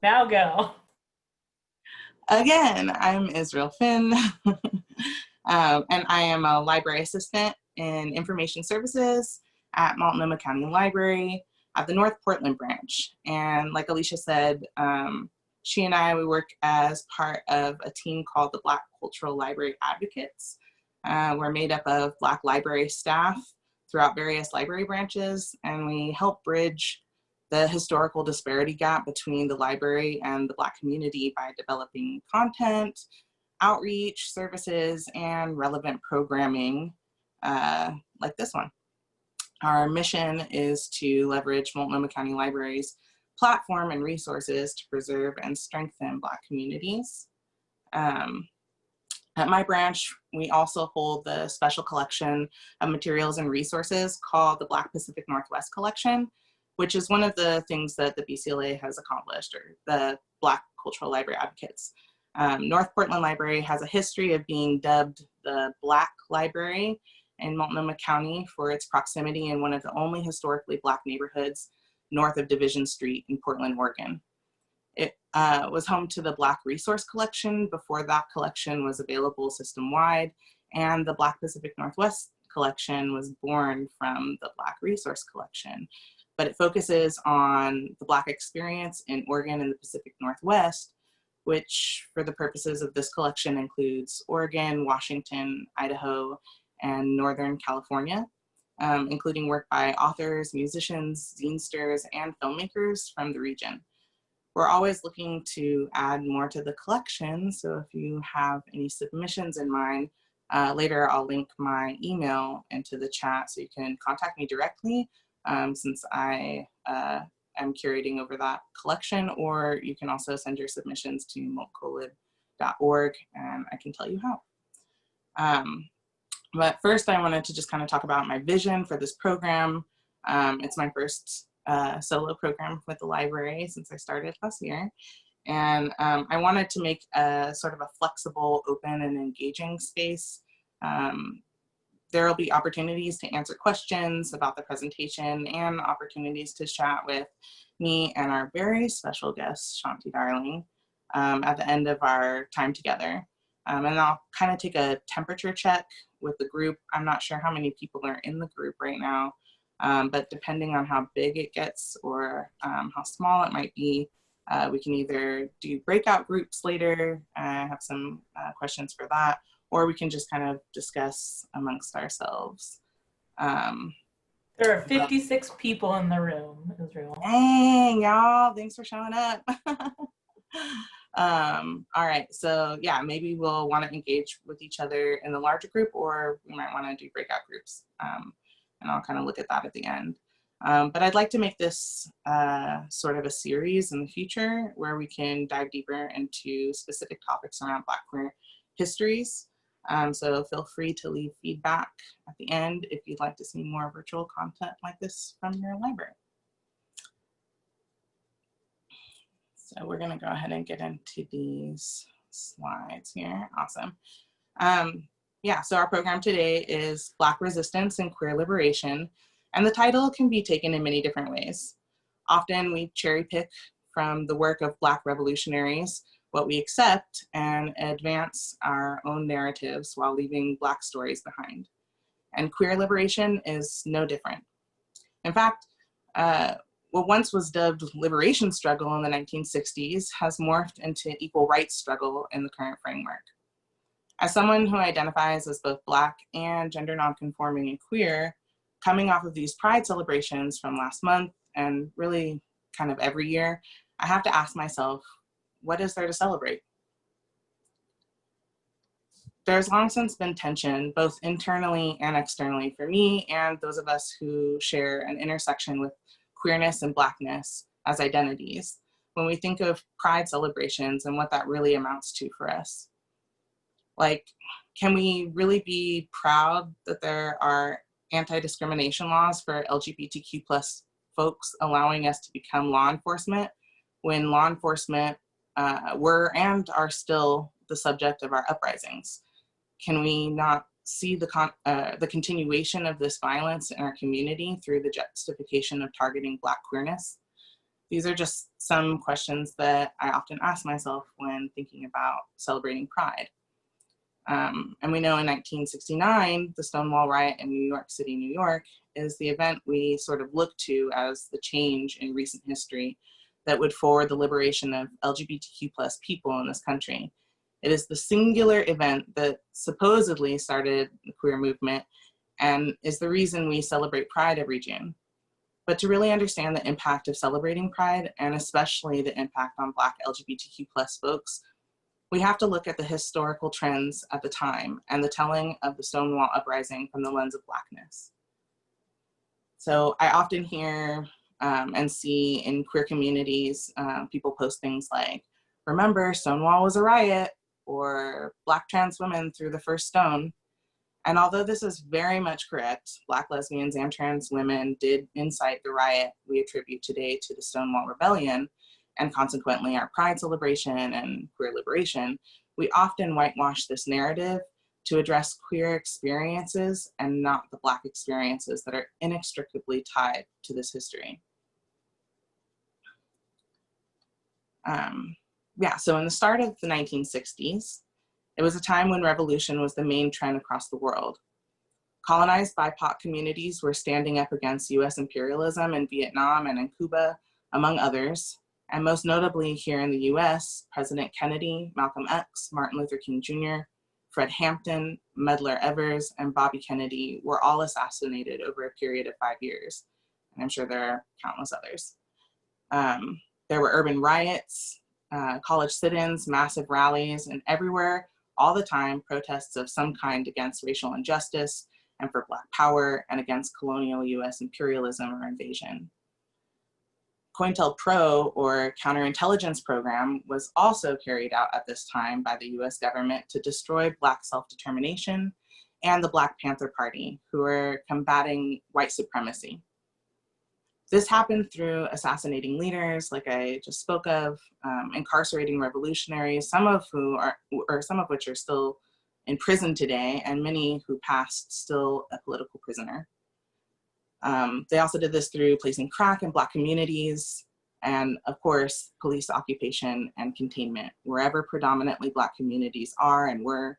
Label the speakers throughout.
Speaker 1: Now go.
Speaker 2: Again, I'm Israel Finn, and I am a library assistant in information services at Multnomah County Library at the North Portland branch. And like Alicia said, she and I, we work as part of a team called the Black Cultural Library Advocates. We're made up of Black library staff throughout various library branches, and we help bridge the historical disparity gap between the library and the Black community by developing content, outreach, services, and relevant programming like this one. Our mission is to leverage Multnomah County Library's platform and resources to preserve and strengthen Black communities. At my branch, we also hold the special collection of materials and resources called the Black Pacific Northwest Collection, which is one of the things that the BCLA has accomplished, or the Black Cultural Library Advocates. North Portland Library has a history of being dubbed the Black Library in Multnomah County for its proximity in one of the only historically Black neighborhoods north of Division Street in Portland, Oregon. It was home to the Black Resource Collection before that collection was available system-wide, and the Black Pacific Northwest Collection was born from the Black Resource Collection. But it focuses on the Black experience in Oregon and the Pacific Northwest, which for the purposes of this collection includes Oregon, Washington, Idaho, and Northern California, including work by authors, musicians, zinesters, and filmmakers from the region. We're always looking to add more to the collection, so if you have any submissions in mind, later I'll link my email into the chat so you can contact me directly, since I am curating over that collection, or you can also send your submissions to multcolib.org and I can tell you how. But first I wanted to just kind of talk about my vision for this program. It's my first solo program with the library since I started last year. And I wanted to make a sort of a flexible, open, and engaging space. There will be opportunities to answer questions about the presentation and opportunities to chat with me and our very special guest, Chanti Darling, at the end of our time together. And I'll kind of take a temperature check with the group. I'm not sure how many people are in the group right now, but depending on how big it gets or how small it might be, we can either do breakout groups later. I have some questions for that, or we can just kind of discuss amongst ourselves.
Speaker 1: There are 56 people in the room, Israel.
Speaker 2: Dang, y'all, thanks for showing up. All right, so yeah, maybe we'll want to engage with each other in the larger group, or we might want to do breakout groups. And I'll kind of look at that at the end. But I'd like to make this sort of a series in the future where we can dive deeper into specific topics around Black queer histories. So feel free to leave feedback at the end if you'd like to see more virtual content like this from your library. So we're gonna go ahead and get into these slides here. Awesome. Yeah, so our program today is Black Resistance and Queer Liberation, and the title can be taken in many different ways. Often we cherry pick from the work of Black revolutionaries what we accept and advance our own narratives while leaving Black stories behind. And queer liberation is no different. In fact, what once was dubbed liberation struggle in the 1960s has morphed into equal rights struggle in the current framework. As someone who identifies as both Black and gender nonconforming and queer, coming off of these Pride celebrations from last month and really kind of every year, I have to ask myself, what is there to celebrate? There's long since been tension, both internally and externally for me and those of us who share an intersection with queerness and Blackness as identities when we think of Pride celebrations and what that really amounts to for us. Like, can we really be proud that there are anti-discrimination laws for LGBTQ+ folks allowing us to become law enforcement when law enforcement were and are still the subject of our uprisings? Can we not see the continuation of this violence in our community through the justification of targeting Black queerness? These are just some questions that I often ask myself when thinking about celebrating Pride. And we know in 1969, the Stonewall riot in New York City, New York, is the event we sort of look to as the change in recent history that would forward the liberation of LGBTQ+ people in this country. It is the singular event that supposedly started the queer movement and is the reason we celebrate Pride every June. But to really understand the impact of celebrating Pride, and especially the impact on Black LGBTQ+ folks, we have to look at the historical trends at the time and the telling of the Stonewall Uprising from the lens of Blackness. So I often hear and see in queer communities, people post things like, remember, Stonewall was a riot, or Black trans women threw the first stone. And although this is very much correct, Black lesbians and trans women did incite the riot we attribute today to the Stonewall Rebellion, and consequently our Pride celebration and queer liberation, we often whitewash this narrative to address queer experiences and not the Black experiences that are inextricably tied to this history. So in the start of the 1960s, it was a time when revolution was the main trend across the world. Colonized BIPOC communities were standing up against US imperialism in Vietnam and in Cuba, among others. And most notably here in the US, President Kennedy, Malcolm X, Martin Luther King Jr., Fred Hampton, Medlar Evers, and Bobby Kennedy were all assassinated over a period of 5 years. And I'm sure there are countless others. There were urban riots, college sit-ins, massive rallies, and everywhere, all the time, protests of some kind against racial injustice and for Black power and against colonial US imperialism or invasion. COINTELPRO, or counterintelligence program, was also carried out at this time by the US government to destroy Black self-determination and the Black Panther Party, who were combating white supremacy. This happened through assassinating leaders, like I just spoke of, incarcerating revolutionaries, some of which are still in prison today, and many who passed still a political prisoner. They also did this through placing crack in Black communities, and of course, police occupation and containment, wherever predominantly Black communities are and were,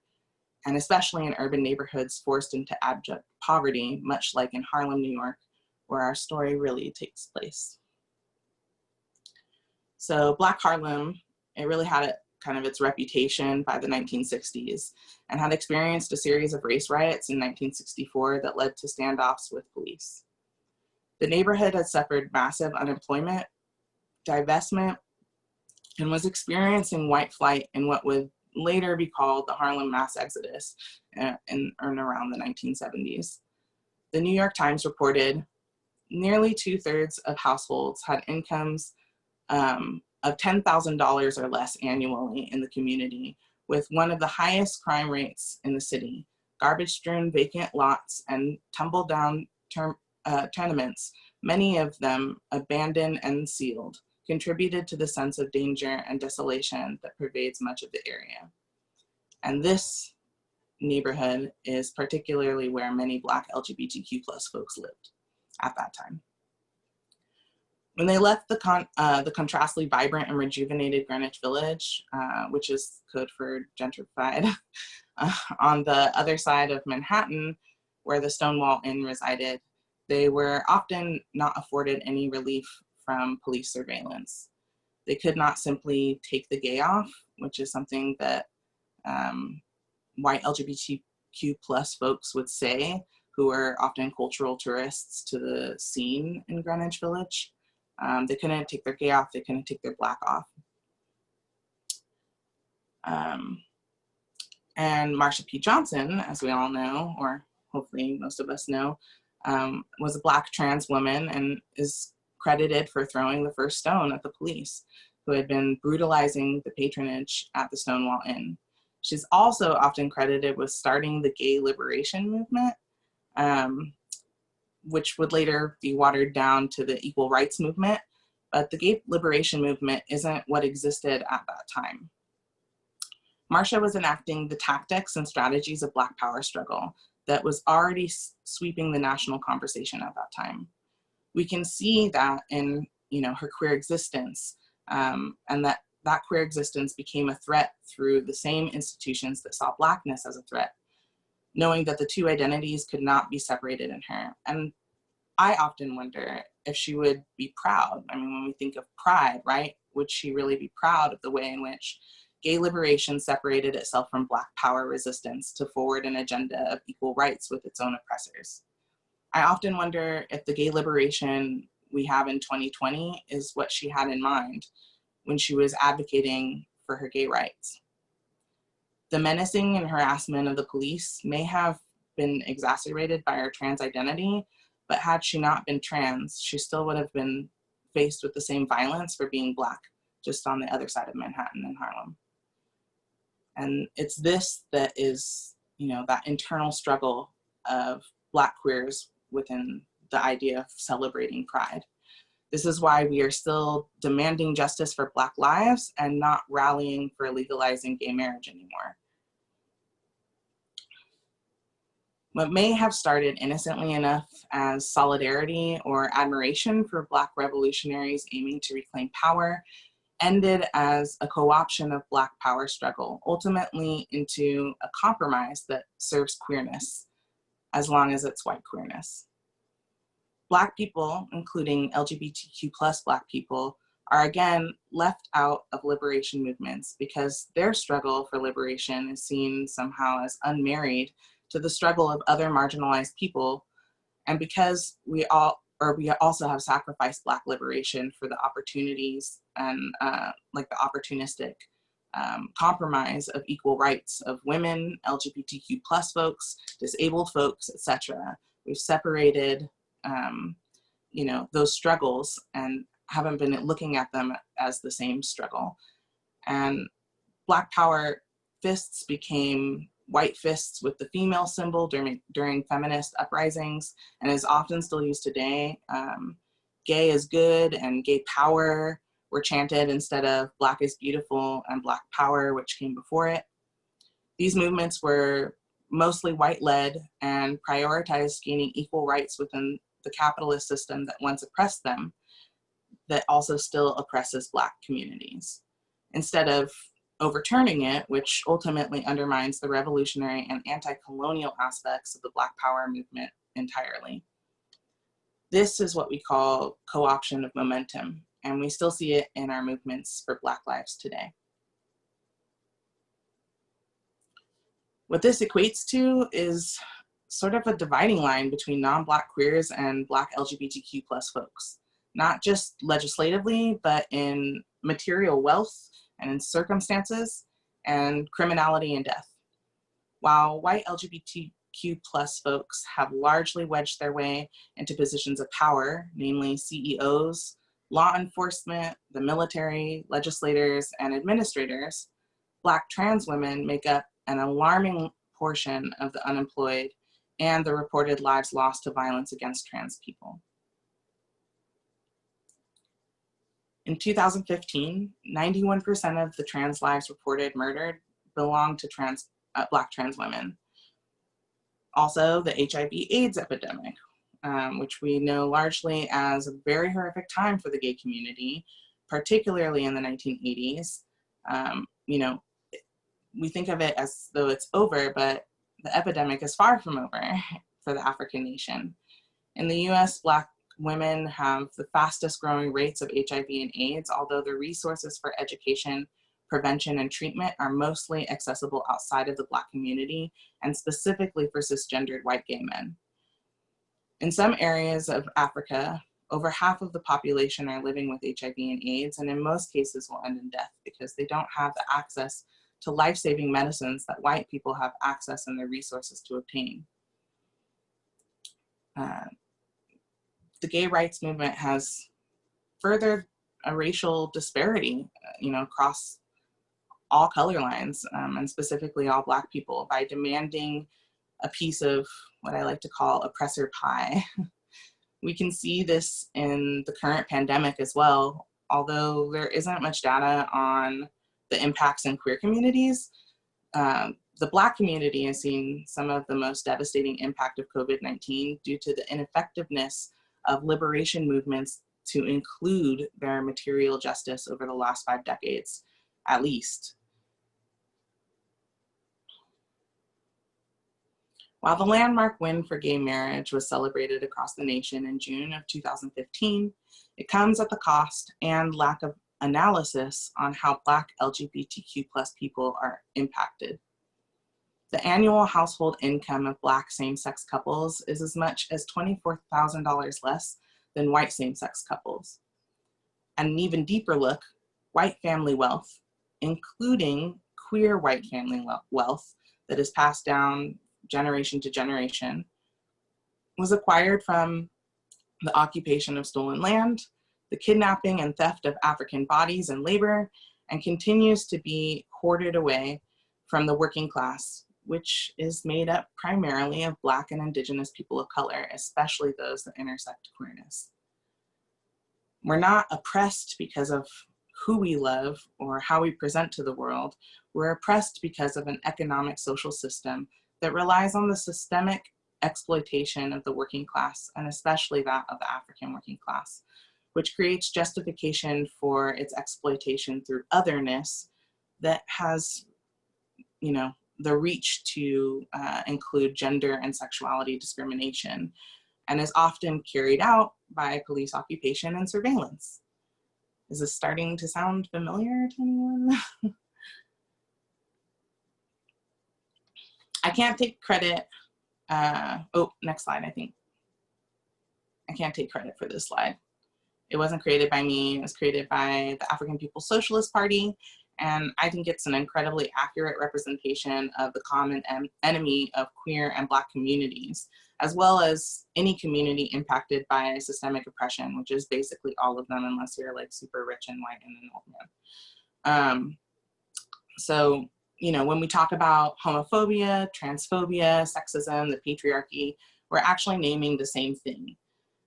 Speaker 2: and especially in urban neighborhoods forced into abject poverty, much like in Harlem, New York, where our story really takes place. So Black Harlem, it really had kind of its reputation by the 1960s and had experienced a series of race riots in 1964 that led to standoffs with police. The neighborhood had suffered massive unemployment, divestment, and was experiencing white flight in what would later be called the Harlem mass exodus in around the 1970s. The New York Times reported nearly 2/3 of households had incomes of $10,000 or less annually in the community, with one of the highest crime rates in the city. Garbage-strewn vacant lots and tumble-down tenements, many of them abandoned and sealed, contributed to the sense of danger and desolation that pervades much of the area. And this neighborhood is particularly where many Black LGBTQ+ folks lived at that time. When they left the contrastly vibrant and rejuvenated Greenwich Village, which is code for gentrified, on the other side of Manhattan, where the Stonewall Inn resided, they were often not afforded any relief from police surveillance. They could not simply take the gay off, which is something that white LGBTQ+ folks would say, who are often cultural tourists to the scene in Greenwich Village. They couldn't take their gay off, they couldn't take their Black off. And Marsha P. Johnson, as we all know, or hopefully most of us know, was a Black trans woman and is credited for throwing the first stone at the police, who had been brutalizing the patronage at the Stonewall Inn. She's also often credited with starting the gay liberation movement, which would later be watered down to the equal rights movement, but the gay liberation movement isn't what existed at that time. Marsha was enacting the tactics and strategies of Black power struggle that was already sweeping the national conversation at that time. We can see that in her queer existence, and that queer existence became a threat through the same institutions that saw Blackness as a threat, knowing that the two identities could not be separated in her. And I often wonder if she would be proud. I mean, when we think of pride, right? Would she really be proud of the way in which gay liberation separated itself from Black power resistance to forward an agenda of equal rights with its own oppressors? I often wonder if the gay liberation we have in 2020 is what she had in mind when she was advocating for her gay rights. The menacing and harassment of the police may have been exacerbated by her trans identity, but had she not been trans, she still would have been faced with the same violence for being Black, just on the other side of Manhattan in Harlem. And it's this that is, that internal struggle of Black queers within the idea of celebrating pride. This is why we are still demanding justice for Black lives and not rallying for legalizing gay marriage anymore. What may have started innocently enough as solidarity or admiration for Black revolutionaries aiming to reclaim power ended as a co-option of Black power struggle, ultimately into a compromise that serves queerness, as long as it's white queerness. Black people, including LGBTQ+ Black people, are again left out of liberation movements because their struggle for liberation is seen somehow as unmarried to the struggle of other marginalized people, and because we also have sacrificed Black liberation for the opportunities and like the opportunistic compromise of equal rights of women, LGBTQ+ folks, disabled folks, etc. We've separated, those struggles and haven't been looking at them as the same struggle. And Black power fists became white fists with the female symbol during feminist uprisings, and is often still used today. Gay is good and gay power were chanted instead of Black is beautiful and Black power, which came before it. These movements were mostly white-led and prioritized gaining equal rights within the capitalist system that once oppressed them, that also still oppresses Black communities, instead of overturning it, which ultimately undermines the revolutionary and anti-colonial aspects of the Black power movement entirely. This is what we call co-option of momentum, and we still see it in our movements for Black lives today. What this equates to is sort of a dividing line between non-Black queers and Black LGBTQ+ folks, not just legislatively, but in material wealth and in circumstances and criminality and death. While white LGBTQ+ folks have largely wedged their way into positions of power, namely CEOs, law enforcement, the military, legislators, and administrators, Black trans women make up an alarming portion of the unemployed and the reported lives lost to violence against trans people. In 2015, 91% of the trans lives reported murdered belonged to Black trans women. Also, the HIV/AIDS epidemic, which we know largely as a very horrific time for the gay community, particularly in the 1980s. We think of it as though it's over, but the epidemic is far from over for the African nation. In the US, Black women have the fastest growing rates of HIV and AIDS, although the resources for education, prevention, and treatment are mostly accessible outside of the Black community, and specifically for cisgendered white gay men. In some areas of Africa, over half of the population are living with HIV and AIDS, and in most cases will end in death because they don't have the access to life-saving medicines that white people have access and the resources to obtain. The gay rights movement has furthered a racial disparity, across all color lines, and specifically all Black people, by demanding a piece of what I like to call oppressor pie. We can see this in the current pandemic as well, although there isn't much data on the impacts in queer communities. The Black community has seen some of the most devastating impact of COVID-19 due to the ineffectiveness of liberation movements to include their material justice over the last 5 decades, at least. While the landmark win for gay marriage was celebrated across the nation in June of 2015, it comes at the cost and lack of analysis on how Black LGBTQ+ people are impacted. The annual household income of Black same-sex couples is as much as $24,000 less than white same-sex couples. And an even deeper look, white family wealth, including queer white family wealth that is passed down generation to generation, was acquired from the occupation of stolen land, the kidnapping and theft of African bodies and labor, and continues to be hoarded away from the working class, which is made up primarily of Black and Indigenous people of color, especially those that intersect queerness. We're not oppressed because of who we love or how we present to the world. We're oppressed because of an economic social system that relies on the systemic exploitation of the working class, and especially that of the African working class, which creates justification for its exploitation through otherness that has, the reach to include gender and sexuality discrimination, and is often carried out by police occupation and surveillance. Is this starting to sound familiar to anyone? I can't take credit. Next slide, I think. I can't take credit for this slide. It wasn't created by me. It was created by the African People's Socialist Party. And I think it's an incredibly accurate representation of the common enemy of queer and Black communities, as well as any community impacted by systemic oppression, which is basically all of them, unless you're like super rich and white and an old man. So, when we talk about homophobia, transphobia, sexism, the patriarchy, we're actually naming the same thing.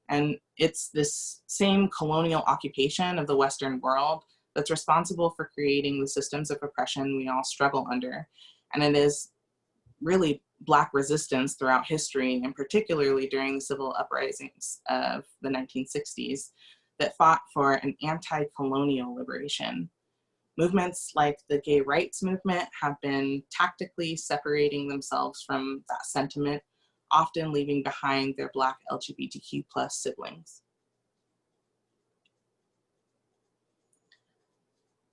Speaker 2: And it's this same colonial occupation of the Western world that's responsible for creating the systems of oppression we all struggle under. And it is really Black resistance throughout history, and particularly during the civil uprisings of the 1960s, that fought for an anti-colonial liberation. Movements like the gay rights movement have been tactically separating themselves from that sentiment, often leaving behind their Black LGBTQ+ siblings.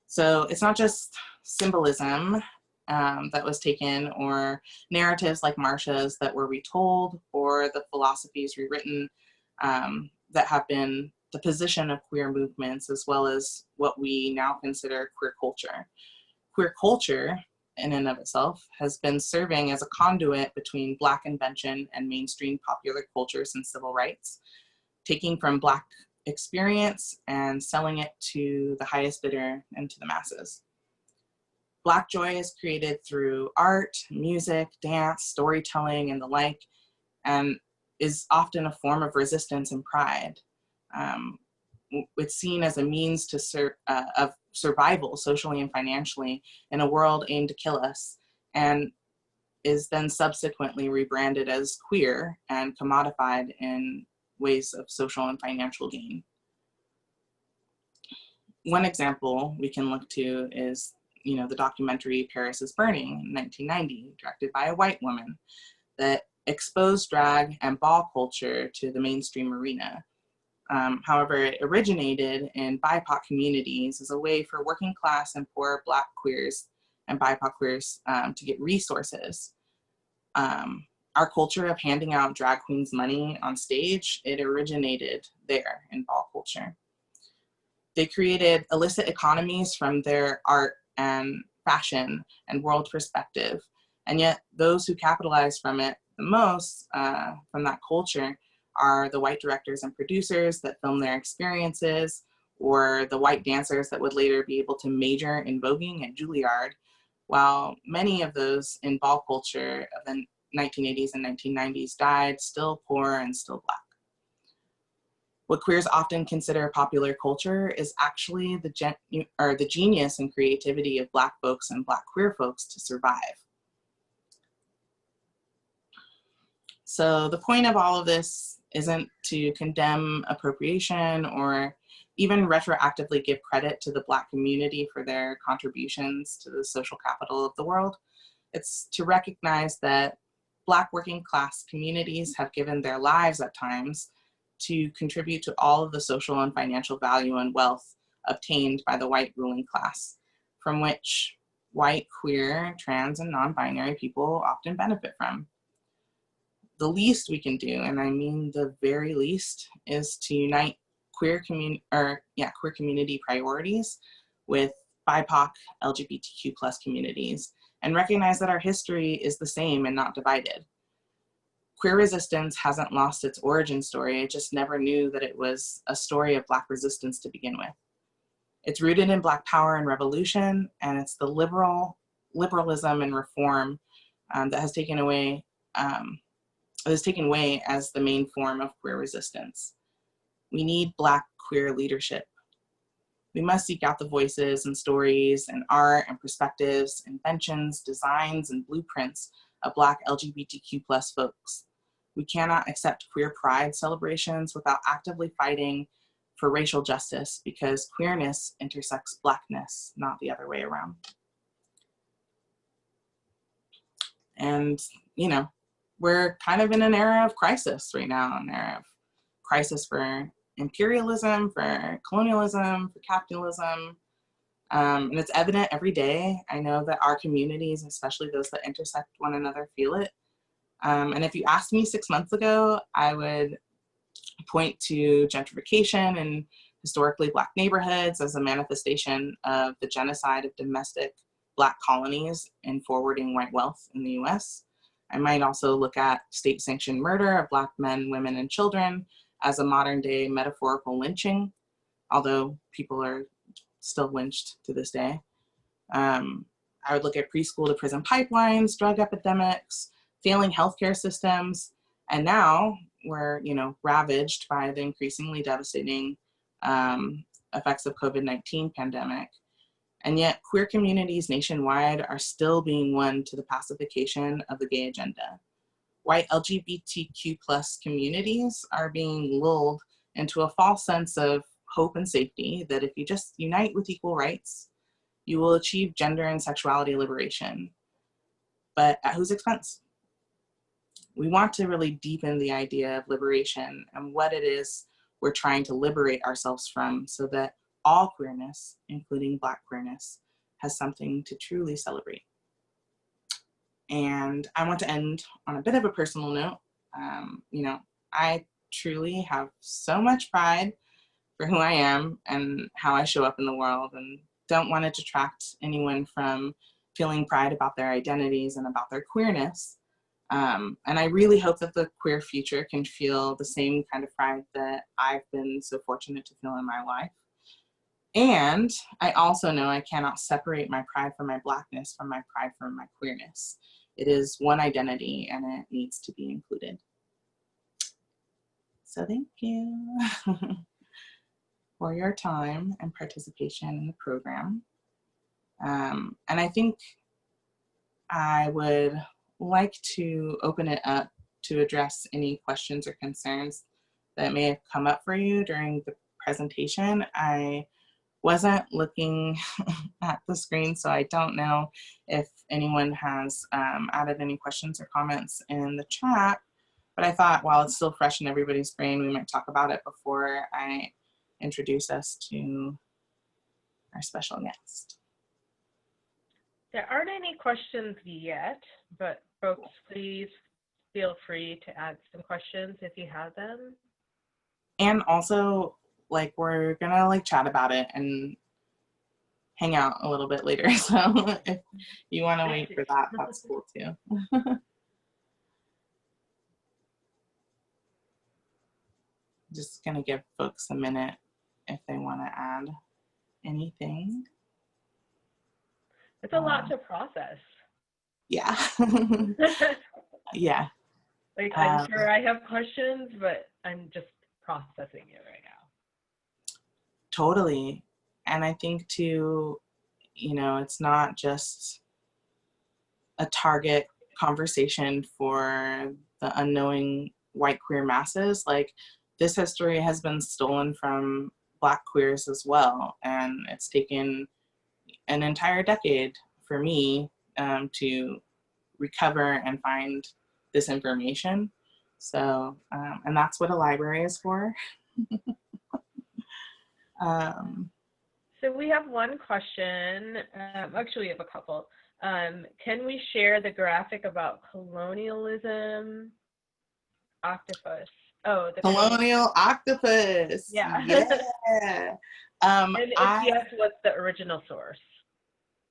Speaker 2: So it's not just symbolism that was taken, or narratives like Marsha's that were retold, or the philosophies rewritten that have been the position of queer movements, as well as what we now consider queer culture. Queer culture, in and of itself, has been serving as a conduit between Black invention and mainstream popular culture since civil rights, taking from Black experience and selling it to the highest bidder and to the masses. Black joy is created through art, music, dance, storytelling, and the like, and is often a form of resistance and pride. It's seen as a means of survival socially and financially in a world aimed to kill us, and is then subsequently rebranded as queer and commodified in ways of social and financial gain. One example we can look to is, the documentary Paris is Burning in 1990, directed by a white woman, that exposed drag and ball culture to the mainstream arena. However, it originated in BIPOC communities as a way for working class and poor Black queers and BIPOC queers to get resources. Our culture of handing out drag queens money on stage, it originated there in ball culture. They created illicit economies from their art and fashion and world perspective. And yet those who capitalized from it the most, from that culture, are the white directors and producers that film their experiences, or the white dancers that would later be able to major in voguing at Juilliard, while many of those in ball culture of the 1980s and 1990s died still poor and still Black. What queers often consider popular culture is actually the genius and creativity of Black folks and Black queer folks to survive. So the point of all of this isn't to condemn appropriation or even retroactively give credit to the Black community for their contributions to the social capital of the world. It's to recognize that Black working class communities have given their lives at times to contribute to all of the social and financial value and wealth obtained by the white ruling class, from which white, queer, trans, and non-binary people often benefit from. The least we can do, and I mean the very least, is to unite queer community priorities with BIPOC, LGBTQ plus communities, and recognize that our history is the same and not divided. Queer resistance hasn't lost its origin story, it just never knew that it was a story of Black resistance to begin with. It's rooted in Black power and revolution, and it's the liberalism and reform that has taken away as the main form of queer resistance. We need Black queer leadership. We must seek out the voices and stories and art and perspectives, inventions, designs, and blueprints of Black LGBTQ plus folks. We cannot accept queer pride celebrations without actively fighting for racial justice, because queerness intersects Blackness, not the other way around. And, you know, we're kind of in an era of crisis right now, an era of crisis for imperialism, for colonialism, for capitalism. And it's evident every day. I know that our communities, especially those that intersect one another, feel it. And if you asked me 6 months ago, I would point to gentrification in historically Black neighborhoods as a manifestation of the genocide of domestic Black colonies in forwarding white wealth in the US. I might also look at state-sanctioned murder of Black men, women, and children as a modern-day metaphorical lynching, although people are still lynched to this day. I would look at preschool to prison pipelines, drug epidemics, failing healthcare systems, and now we're, ravaged by the increasingly devastating effects of COVID-19 pandemic. And yet queer communities nationwide are still being won to the pacification of the gay agenda. White LGBTQ plus communities are being lulled into a false sense of hope and safety that if you just unite with equal rights, you will achieve gender and sexuality liberation. But at whose expense? We want to really deepen the idea of liberation and what it is we're trying to liberate ourselves from, so that all queerness, including Black queerness, has something to truly celebrate. And I want to end on a bit of a personal note. I truly have so much pride for who I am and how I show up in the world, and don't want to detract anyone from feeling pride about their identities and about their queerness. And I really hope that the queer future can feel the same kind of pride that I've been so fortunate to feel in my life. And I also know I cannot separate my pride for my Blackness from my pride for my queerness. It is one identity and it needs to be included. So thank you for your time and participation in the program. And I think I would like to open it up to address any questions or concerns that may have come up for you during the presentation. I wasn't looking at the screen, so I don't know if anyone has added any questions or comments in the chat, but I thought while it's still fresh in everybody's brain, we might talk about it before I introduce us to our special guest.
Speaker 3: There aren't any questions yet, but folks, please feel free to add some questions if you have them.
Speaker 2: And also, we're gonna chat about it and hang out a little bit later. So if you want to wait for that, that's cool too. Just gonna give folks a minute if they want to add anything.
Speaker 3: It's a lot to process.
Speaker 2: Yeah. Yeah.
Speaker 3: I'm sure I have questions, but I'm just processing it right now.
Speaker 2: Totally. And I think too, it's not just a target conversation for the unknowing white queer masses. Like, this history has been stolen from Black queers as well, and it's taken an entire decade for me to recover and find this information. So, and that's what a library is for.
Speaker 3: So we have one question. Actually, we have a couple. Can we share the graphic about colonialism? Octopus. Oh, the
Speaker 2: Colonial octopus.
Speaker 3: Yeah.
Speaker 2: Yeah.
Speaker 3: And if yes, what's the original source?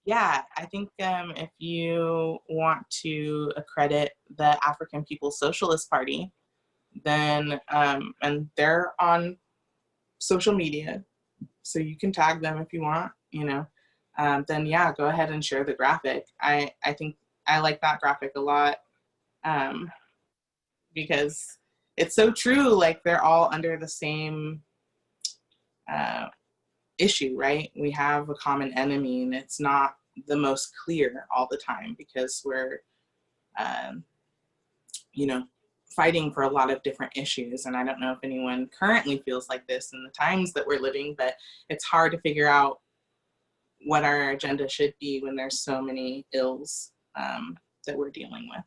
Speaker 2: Yeah, I think if you want to accredit the African People's Socialist Party, then, and they're on social media, so you can tag them if you want, you know, then yeah, go ahead and share the graphic. I think I like that graphic a lot because it's so true. Like, they're all under the same issue, right? We have a common enemy, and it's not the most clear all the time because we're, you know, fighting for a lot of different issues. And I don't know if anyone currently feels like this in the times that we're living, but it's hard to figure out what our agenda should be when there's so many ills that we're dealing with.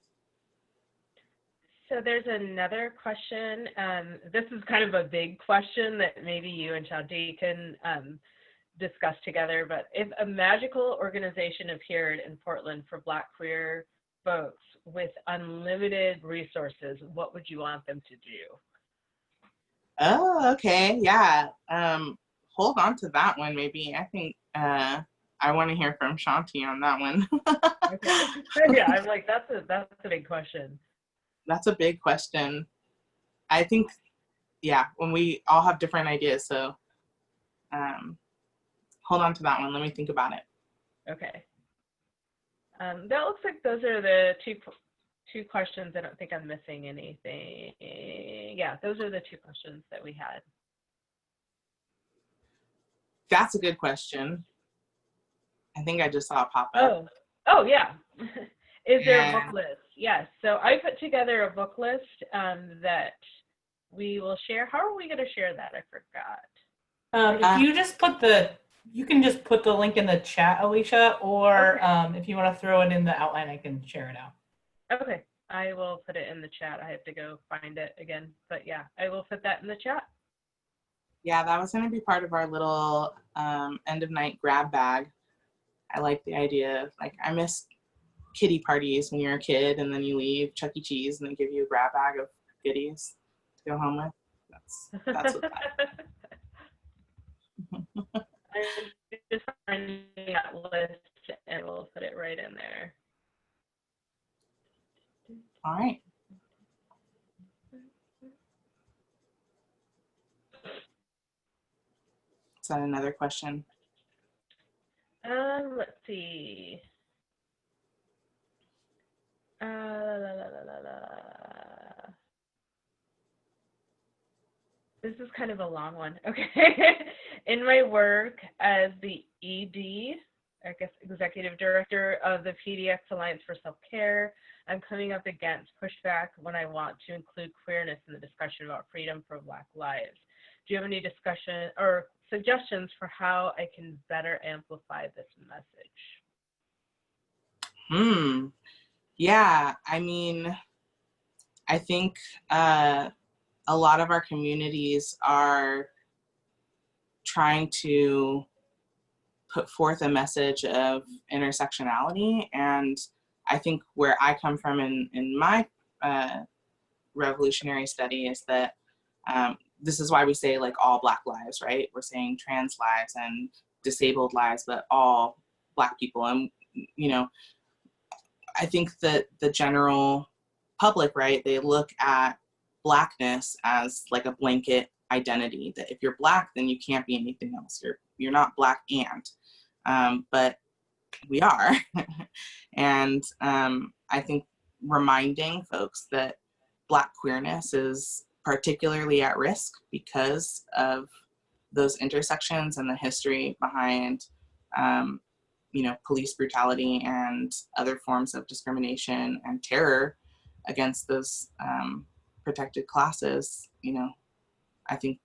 Speaker 3: So there's another question. This is kind of a big question that maybe you and Chanti can discuss together, but if a magical organization appeared in Portland for Black queer folks with unlimited resources, what would you want them to do?
Speaker 2: Oh, okay, yeah. Hold on to that one, maybe. I think I want to hear from Chanti on that one.
Speaker 3: Okay. Yeah, I'm like, that's a big question.
Speaker 2: That's a big question. I think, yeah, when we all have different ideas, so hold on to that one. Let me think about it.
Speaker 3: Okay. That looks like those are the two questions. I don't think I'm missing anything. Yeah, those are the two questions that we had.
Speaker 2: That's a good question. I think I just saw it pop up.
Speaker 3: Oh yeah. Is there a book list? Yes. So I put together a book list that we will share. How are we going to share that? I forgot.
Speaker 1: If you just you can just put the link in the chat, Alicia, or okay. If you want to throw it in the outline, I can share it out.
Speaker 3: Okay, I will put it in the chat. I have to go find it again, but yeah, I will put that in the chat.
Speaker 2: Yeah, that was going to be part of our little end of night grab bag. I like the idea. Like, I miss kiddie parties when you're a kid and then you leave Chuck E. Cheese and they give you a grab bag of goodies to go home with. That's what that
Speaker 3: I'm just finding that list and we'll put it right in there.
Speaker 2: All right. Is that another question?
Speaker 3: Let's see. This is kind of a long one. Okay. In my work as the ED, I guess Executive Director of the PDX Alliance for Self-Care, I'm coming up against pushback when I want to include queerness in the discussion about freedom for Black lives. Do you have any discussion or suggestions for how I can better amplify this message?
Speaker 2: Yeah, I mean, I think a lot of our communities are trying to put forth a message of intersectionality. And I think where I come from in my revolutionary study is that this is why we say, like, all Black lives, right? We're saying trans lives and disabled lives, but all Black people. And, you know, I think that the general public, right, they look at Blackness as like a blanket identity, that if you're Black, then you can't be anything else. You're not Black and, but we are. And I think reminding folks that Black queerness is particularly at risk because of those intersections and the history behind, police brutality and other forms of discrimination and terror against those protected classes, I think,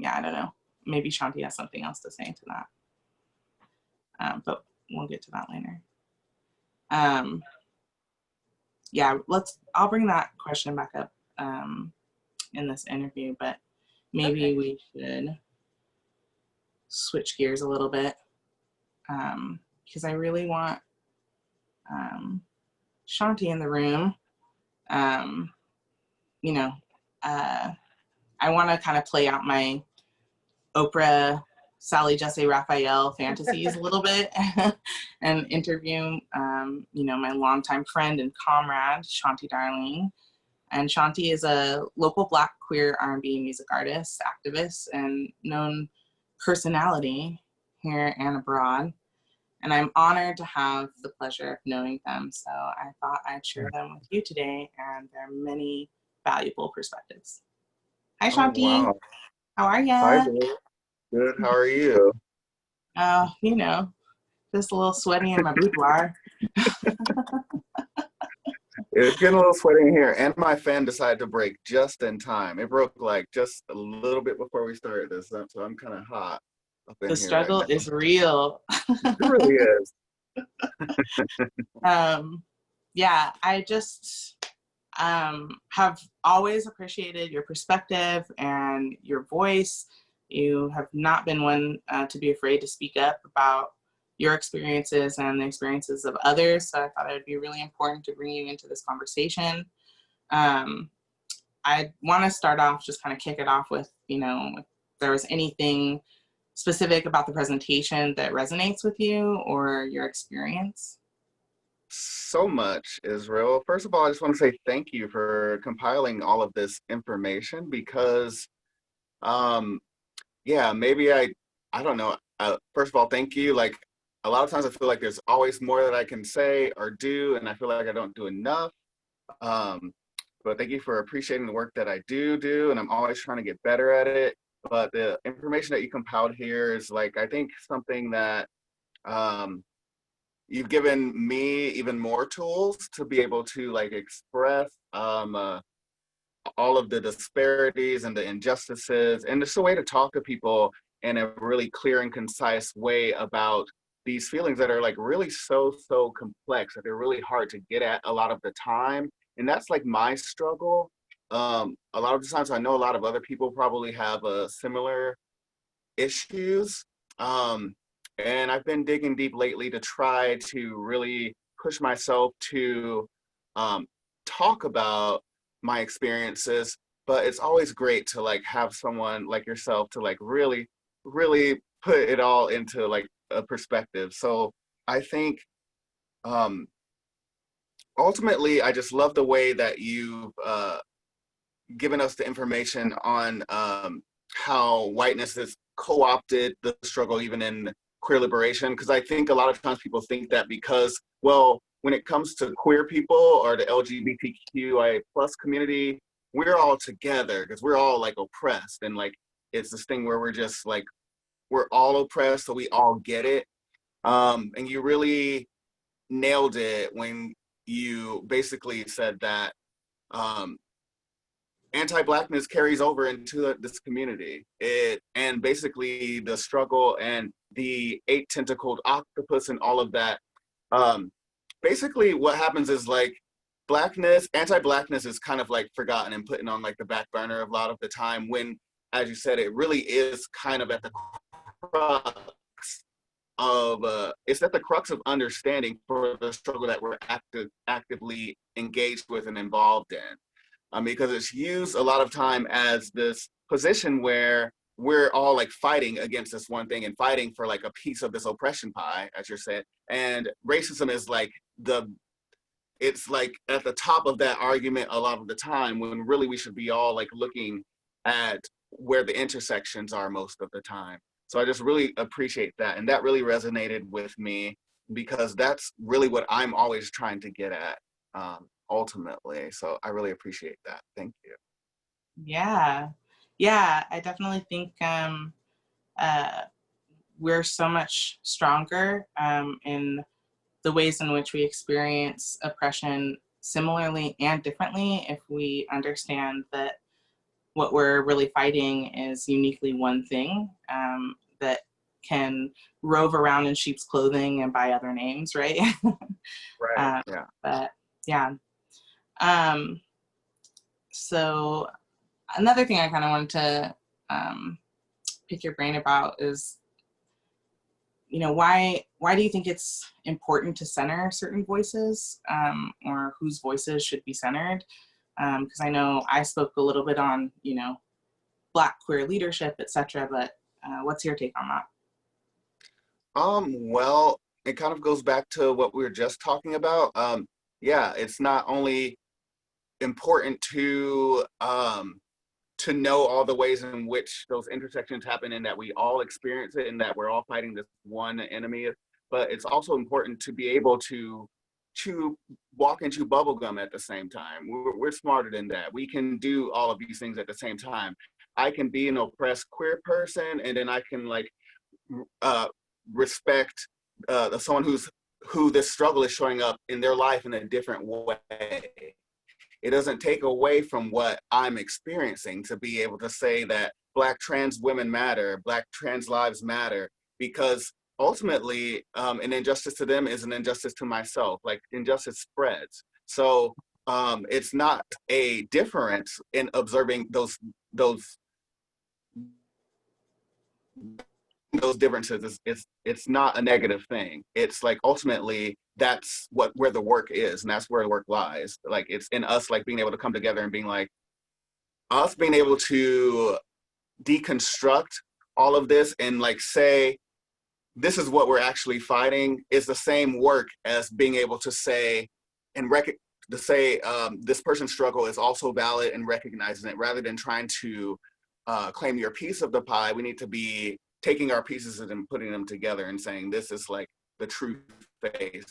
Speaker 2: I don't know. Maybe Chanti has something else to say to that, but we'll get to that later. I'll bring that question back up in this interview, but maybe we should switch gears a little bit, because I really want Chanti in the room. I want to kind of play out my Oprah, Sally Jesse Raphael fantasies a little bit and interview, my longtime friend and comrade, Chanti Darling. And Chanti is a local Black queer R&B music artist, activist, and known personality here and abroad. And I'm honored to have the pleasure of knowing them. So I thought I'd share them with you today and their many valuable perspectives. Hi, Chanti.
Speaker 4: Oh, wow.
Speaker 2: How are you?
Speaker 4: Hi, Bill. Good. How are you?
Speaker 2: Oh, just a little sweaty in my boudoir.
Speaker 4: It's getting a little sweaty in here, and my fan decided to break just in time. It broke like just a little bit before we started this, so I'm kind of hot up in
Speaker 2: The
Speaker 4: here
Speaker 2: struggle
Speaker 4: right now.
Speaker 2: is real.
Speaker 4: It really is.
Speaker 2: I just have always appreciated your perspective and your voice. You have not been one to be afraid to speak up about your experiences and the experiences of others. So I thought it would be really important to bring you into this conversation. I want to start off, just kind of kick it off with, if there was anything specific about the presentation that resonates with you or your experience.
Speaker 4: So much, Israel. First of all, I just want to say thank you for compiling all of this information because, maybe I don't know. First of all, thank you. Like, a lot of times I feel like there's always more that I can say or do, and I feel like I don't do enough. But thank you for appreciating the work that I do, and I'm always trying to get better at it. But the information that you compiled here is like, I think something that you've given me even more tools to be able to like express all of the disparities and the injustices, and just a way to talk to people in a really clear and concise way about these feelings that are like really so complex, that they're really hard to get at a lot of the time. And that's like my struggle. A lot of the times I know a lot of other people probably have similar issues. And I've been digging deep lately to try to really push myself to talk about my experiences, but it's always great to like have someone like yourself to like really put it all into like a perspective. So I think ultimately I just love the way that you've given us the information on how whiteness has co-opted the struggle even in queer liberation, because I think a lot of times people think that because, well, when it comes to queer people or the LGBTQIA plus community, we're all together because we're all like oppressed, and like it's this thing where we're just like, we're all oppressed, so we all get it. And you really nailed it when you basically said that anti-Blackness carries over into this community. And basically the struggle and the 8-tentacled octopus and all of that. Basically what happens is like anti-Blackness is kind of like forgotten and put on like the back burner a lot of the time when, as you said, it really is kind of at the crux of, it's at the crux of understanding for the struggle that we're actively engaged with and involved in. Because it's used a lot of time as this position where we're all like fighting against this one thing and fighting for like a piece of this oppression pie, as you said. And racism is like it's like at the top of that argument a lot of the time, when really we should be all like looking at where the intersections are most of the time. So I just really appreciate that. And that really resonated with me because that's really what I'm always trying to get at. Ultimately. So I really appreciate that. Thank you.
Speaker 2: Yeah, I definitely think we're so much stronger in the ways in which we experience oppression similarly and differently if we understand that what we're really fighting is uniquely one thing that can rove around in sheep's clothing and by other names, right?
Speaker 4: Right. Yeah.
Speaker 2: But yeah. So another thing I kind of wanted to pick your brain about is, you know, why do you think it's important to center certain voices, or whose voices should be centered? Because I know I spoke a little bit on, you know, Black queer leadership, etc. But what's your take on that?
Speaker 4: Well, it kind of goes back to what we were just talking about. Yeah, it's not only important to know all the ways in which those intersections happen and that we all experience it and that we're all fighting this one enemy, but it's also important to be able to walk into bubblegum at the same time. We're smarter than that. We can do all of these things at the same time. I can be an oppressed queer person, and then I can like respect someone who this struggle is showing up in their life in a different way. It doesn't take away from what I'm experiencing to be able to say that Black trans women matter, Black trans lives matter, because ultimately an injustice to them is an injustice to myself. Like, injustice spreads. So it's not a difference in observing those differences. It's not a negative thing. It's like, ultimately that's where the work is, and that's where the work lies. Like, it's in us, like being able to come together and being like, us being able to deconstruct all of this and like say, this is what we're actually fighting, is the same work as being able to say and this person's struggle is also valid, and recognizing it, rather than trying to claim your piece of the pie. We need to be taking our pieces and putting them together and saying, this is like the true face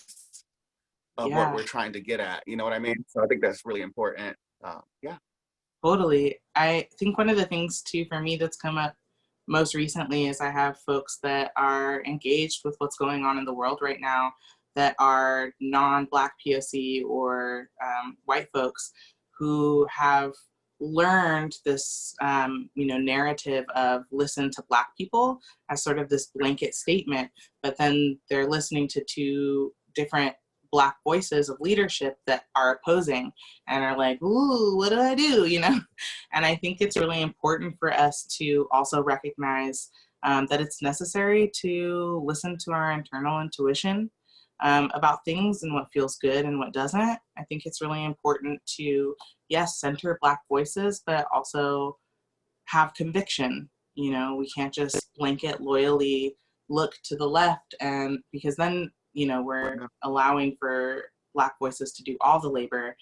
Speaker 4: of what we're trying to get at. You know what I mean? So I think that's really important. Yeah.
Speaker 2: Totally. I think one of the things too for me that's come up most recently is I have folks that are engaged with what's going on in the world right now that are non-Black POC or white folks who have learned this, narrative of listen to Black people as sort of this blanket statement, but then they're listening to two different Black voices of leadership that are opposing and are like, ooh, what do I do? You know? And I think it's really important for us to also recognize that it's necessary to listen to our internal intuition about things and what feels good and what doesn't. I think it's really important to, yes, center Black voices, but also have conviction. You know, we can't just blanket loyally look to the left, and because then, you know, we're allowing for Black voices to do all the labor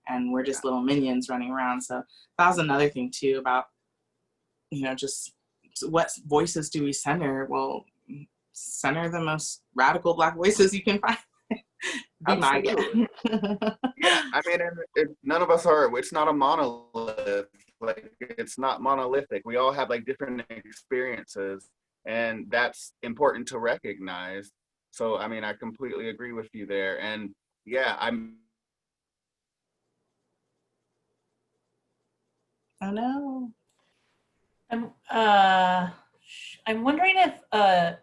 Speaker 2: and we're just little minions running around. So that was another thing too about, you know, just what voices do we center? Well, center the most radical Black voices you can find.
Speaker 4: Absolutely. Yeah, I mean, none of us are, it's not a monolith. Like, it's not monolithic. We all have like different experiences, and that's important to recognize. So, I mean, I completely agree with you there. And yeah,
Speaker 2: Oh no.
Speaker 1: I'm wondering if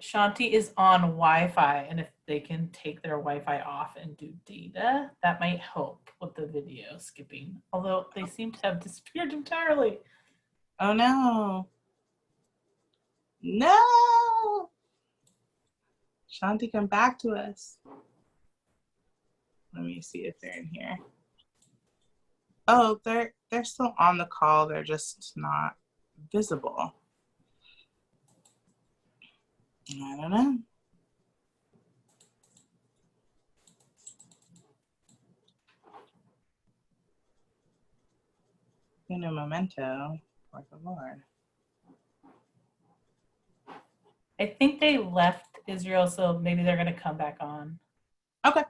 Speaker 1: Chanti is on Wi-Fi, and if they can take their Wi-Fi off and do data, that might help with the video skipping. Although they seem to have disappeared entirely.
Speaker 2: Oh no. No. Chanti, come back to us. Let me see if they're in here. Oh, they're still on the call. They're just not visible. I don't know. In a memento, for the Lord.
Speaker 1: I think they left Israel, so maybe they're going to come back on.
Speaker 2: Okay.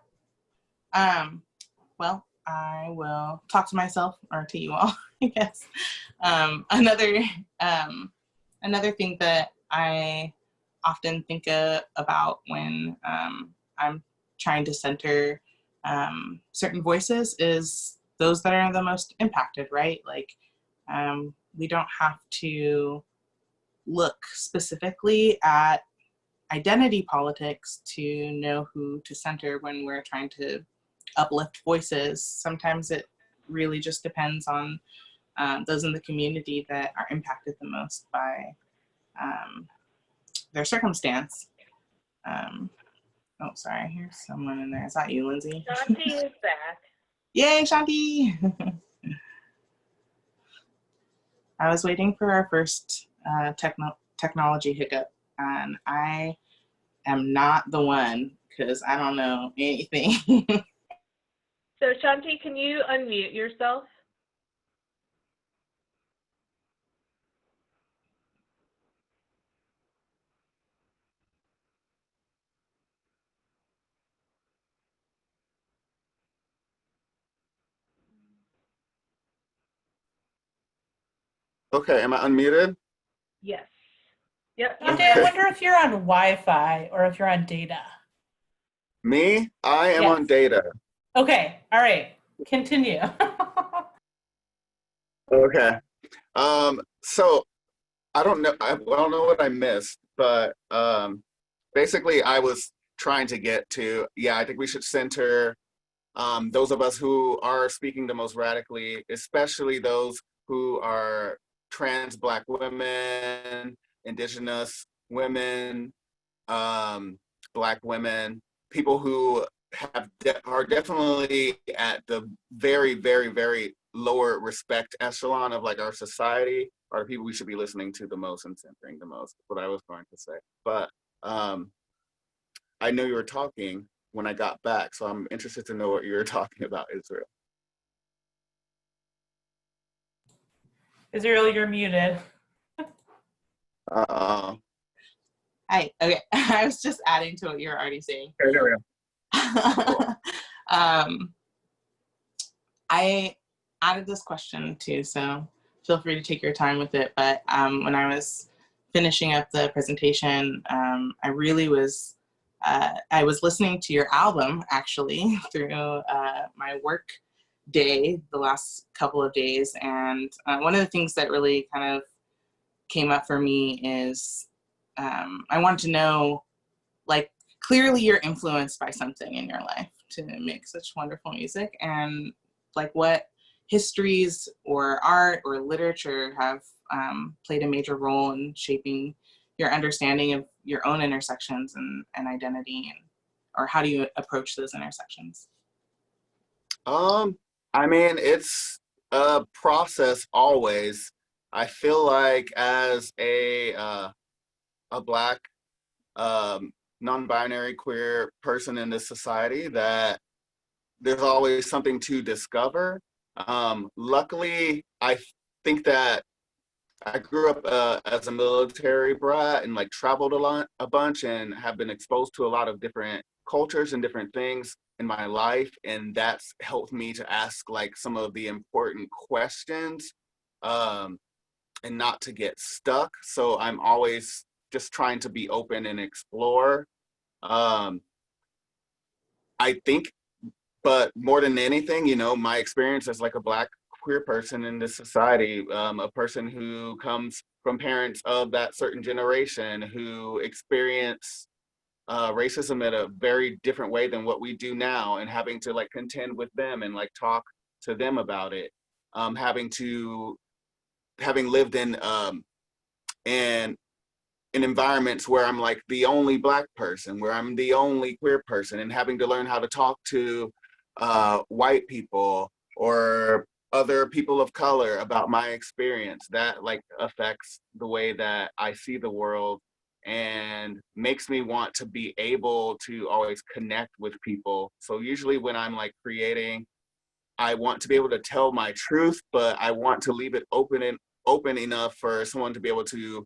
Speaker 2: Well, I will talk to myself or to you all, I guess. Another thing that I often think about when I'm trying to center certain voices is those that are the most impacted, right? Like, we don't have to look specifically at identity politics to know who to center when we're trying to uplift voices. Sometimes it really just depends on those in the community that are impacted the most by their circumstance. Oh, sorry, I hear someone in there. Is that you, Lindsay?
Speaker 3: Chanti is back.
Speaker 2: Yay, Chanti! I was waiting for our first technology hiccup, and I am not the one because I don't know anything.
Speaker 3: So Chanti, can you unmute yourself?
Speaker 4: Okay, am I unmuted?
Speaker 3: Yes. Yep.
Speaker 1: Shanti,
Speaker 4: Okay.
Speaker 1: I wonder if you're on Wi-Fi or if you're on data.
Speaker 4: Me? I am
Speaker 1: Yes.
Speaker 4: on data.
Speaker 1: Okay, all right, continue.
Speaker 4: Okay. So I don't know. I don't know what I missed, but basically, I was trying to get to. Yeah, I think we should center those of us who are speaking the most radically, especially those who are trans Black women, Indigenous women, Black women, people who are definitely at the very, very, very lower respect echelon of like our society are the people we should be listening to the most and centering the most. What I was going to say, but I know you were talking when I got back, so I'm interested to know what you were talking about, Israel.
Speaker 1: Israel, you're muted.
Speaker 2: Hi. Okay. I was just adding to what you were already saying.
Speaker 4: Okay, there we go.
Speaker 2: I added this question too, so feel free to take your time with it. But when I was finishing up the presentation, I really was, I was listening to your album actually through my work day, the last couple of days. And one of the things that really kind of came up for me is I wanted to know, like, clearly you're influenced by something in your life to make such wonderful music, and like what histories or art or literature have played a major role in shaping your understanding of your own intersections and identity, and or how do you approach those intersections?
Speaker 4: I mean, it's a process always. I feel like as a Black non-binary queer person in this society that there's always something to discover. Luckily, I think that I grew up as a military brat and like traveled a bunch, and have been exposed to a lot of different cultures and different things in my life, and that's helped me to ask like some of the important questions, and not to get stuck. So I'm always just trying to be open and explore. I think, but more than anything, you know, my experience as like a Black queer person in this society, a person who comes from parents of that certain generation who experience racism in a very different way than what we do now, and having to like contend with them and like talk to them about it, having lived in environments where I'm like the only Black person, where I'm the only queer person, and having to learn how to talk to white people or other people of color about my experience, that like affects the way that I see the world and makes me want to be able to always connect with people. So usually when I'm like creating, I want to be able to tell my truth, but I want to leave it open enough for someone to be able to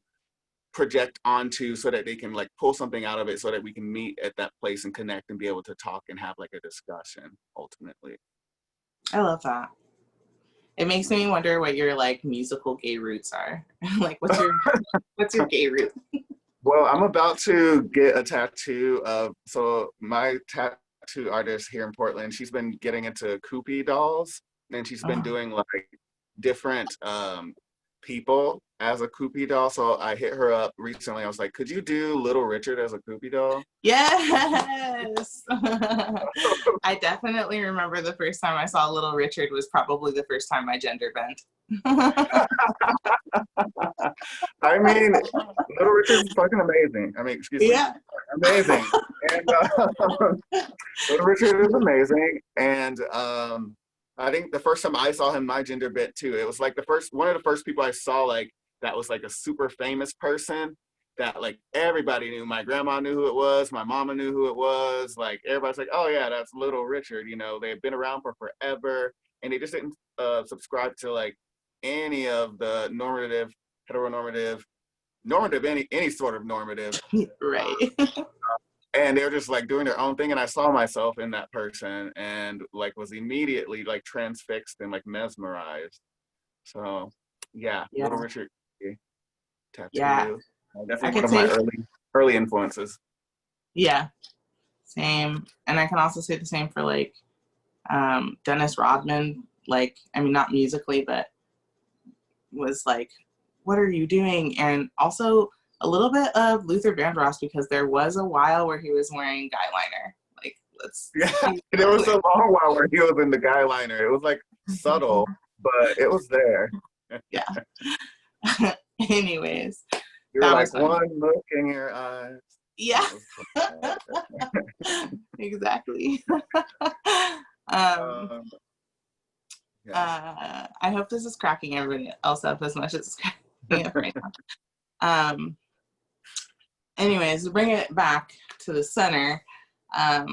Speaker 4: project onto, so that they can like pull something out of it, so that we can meet at that place and connect and be able to talk and have like a discussion ultimately.
Speaker 2: I love that. It makes me wonder what your like musical gay roots are. Like what's your gay root?
Speaker 4: Well, I'm about to get a tattoo of, so my tattoo artist here in Portland, she's been getting into Koopy dolls, and she's been
Speaker 2: Oh,
Speaker 4: doing like different people as a Koopy doll. So I hit her up recently. I was like, could you do Little Richard as a Koopy doll?
Speaker 2: yes. I definitely remember the first time I saw Little Richard was probably the first time my gender bent.
Speaker 4: I mean, Little Richard's fucking amazing. I mean, excuse me,
Speaker 2: Yeah.
Speaker 4: amazing. And Little Richard is amazing. And I think the first time I saw him, my gender bent too. It was like one of the first people I saw like that was like a super famous person that like everybody knew. My grandma knew who it was. My mama knew who it was. Like everybody's like, oh yeah, that's Little Richard. You know, they've been around for forever, and they just didn't subscribe to like any of the normative, heteronormative, normative, any sort of normative.
Speaker 2: Right.
Speaker 4: And they were just like doing their own thing, and I saw myself in that person, and like was immediately like transfixed and like mesmerized. So yeah,
Speaker 2: Yeah.
Speaker 4: Little Richard tattoo.
Speaker 2: Yeah. I
Speaker 4: Definitely one
Speaker 2: could
Speaker 4: of my
Speaker 2: say,
Speaker 4: early influences.
Speaker 2: yeah, same. And I can also say the same for like Dennis Rodman. Like, I mean, not musically, but was like, what are you doing? And also a little bit of Luther Vandross, because there was a while where he was wearing guy liner. Like, let's
Speaker 4: Yeah,
Speaker 2: be
Speaker 4: there was a
Speaker 2: clear.
Speaker 4: long while where he was in the guy liner. It was like subtle, but it was there.
Speaker 2: Yeah. Anyways,
Speaker 4: You were
Speaker 2: that
Speaker 4: like
Speaker 2: was fun.
Speaker 4: one look in your eyes.
Speaker 2: Yeah.
Speaker 4: That was
Speaker 2: Exactly.
Speaker 4: fun. Yeah.
Speaker 2: I hope this is cracking everybody else up as much as it's cracking me up right now. Anyways, to bring it back to the center, I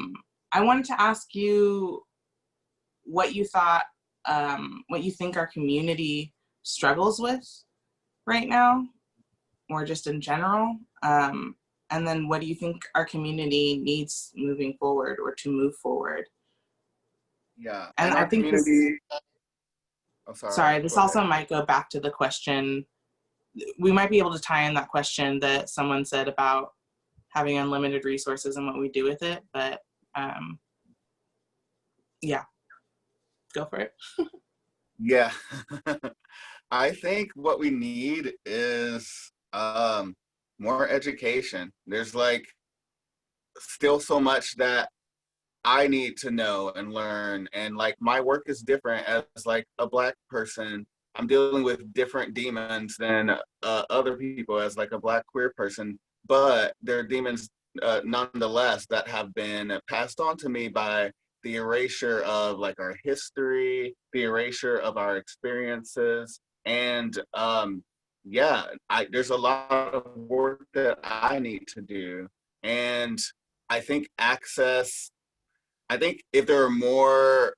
Speaker 2: wanted to ask you what you thought, what you think our community struggles with right now, or just in general. And then what do you think our community needs moving forward or to move forward?
Speaker 4: Yeah.
Speaker 2: And
Speaker 4: In
Speaker 2: I
Speaker 4: our
Speaker 2: think this,
Speaker 4: community, I'm sorry.
Speaker 2: this
Speaker 4: Go ahead.
Speaker 2: also might go back to the question, we might be able to tie in that question that someone said about having unlimited resources and what we do with it, but yeah, go for it.
Speaker 4: Yeah. I think what we need is more education. There's like still so much that I need to know and learn. And like my work is different as like a Black person. I'm dealing with different demons than other people as like a Black queer person, but they're demons nonetheless that have been passed on to me by the erasure of like our history, the erasure of our experiences. And yeah, there's a lot of work that I need to do. And I think I think if there are more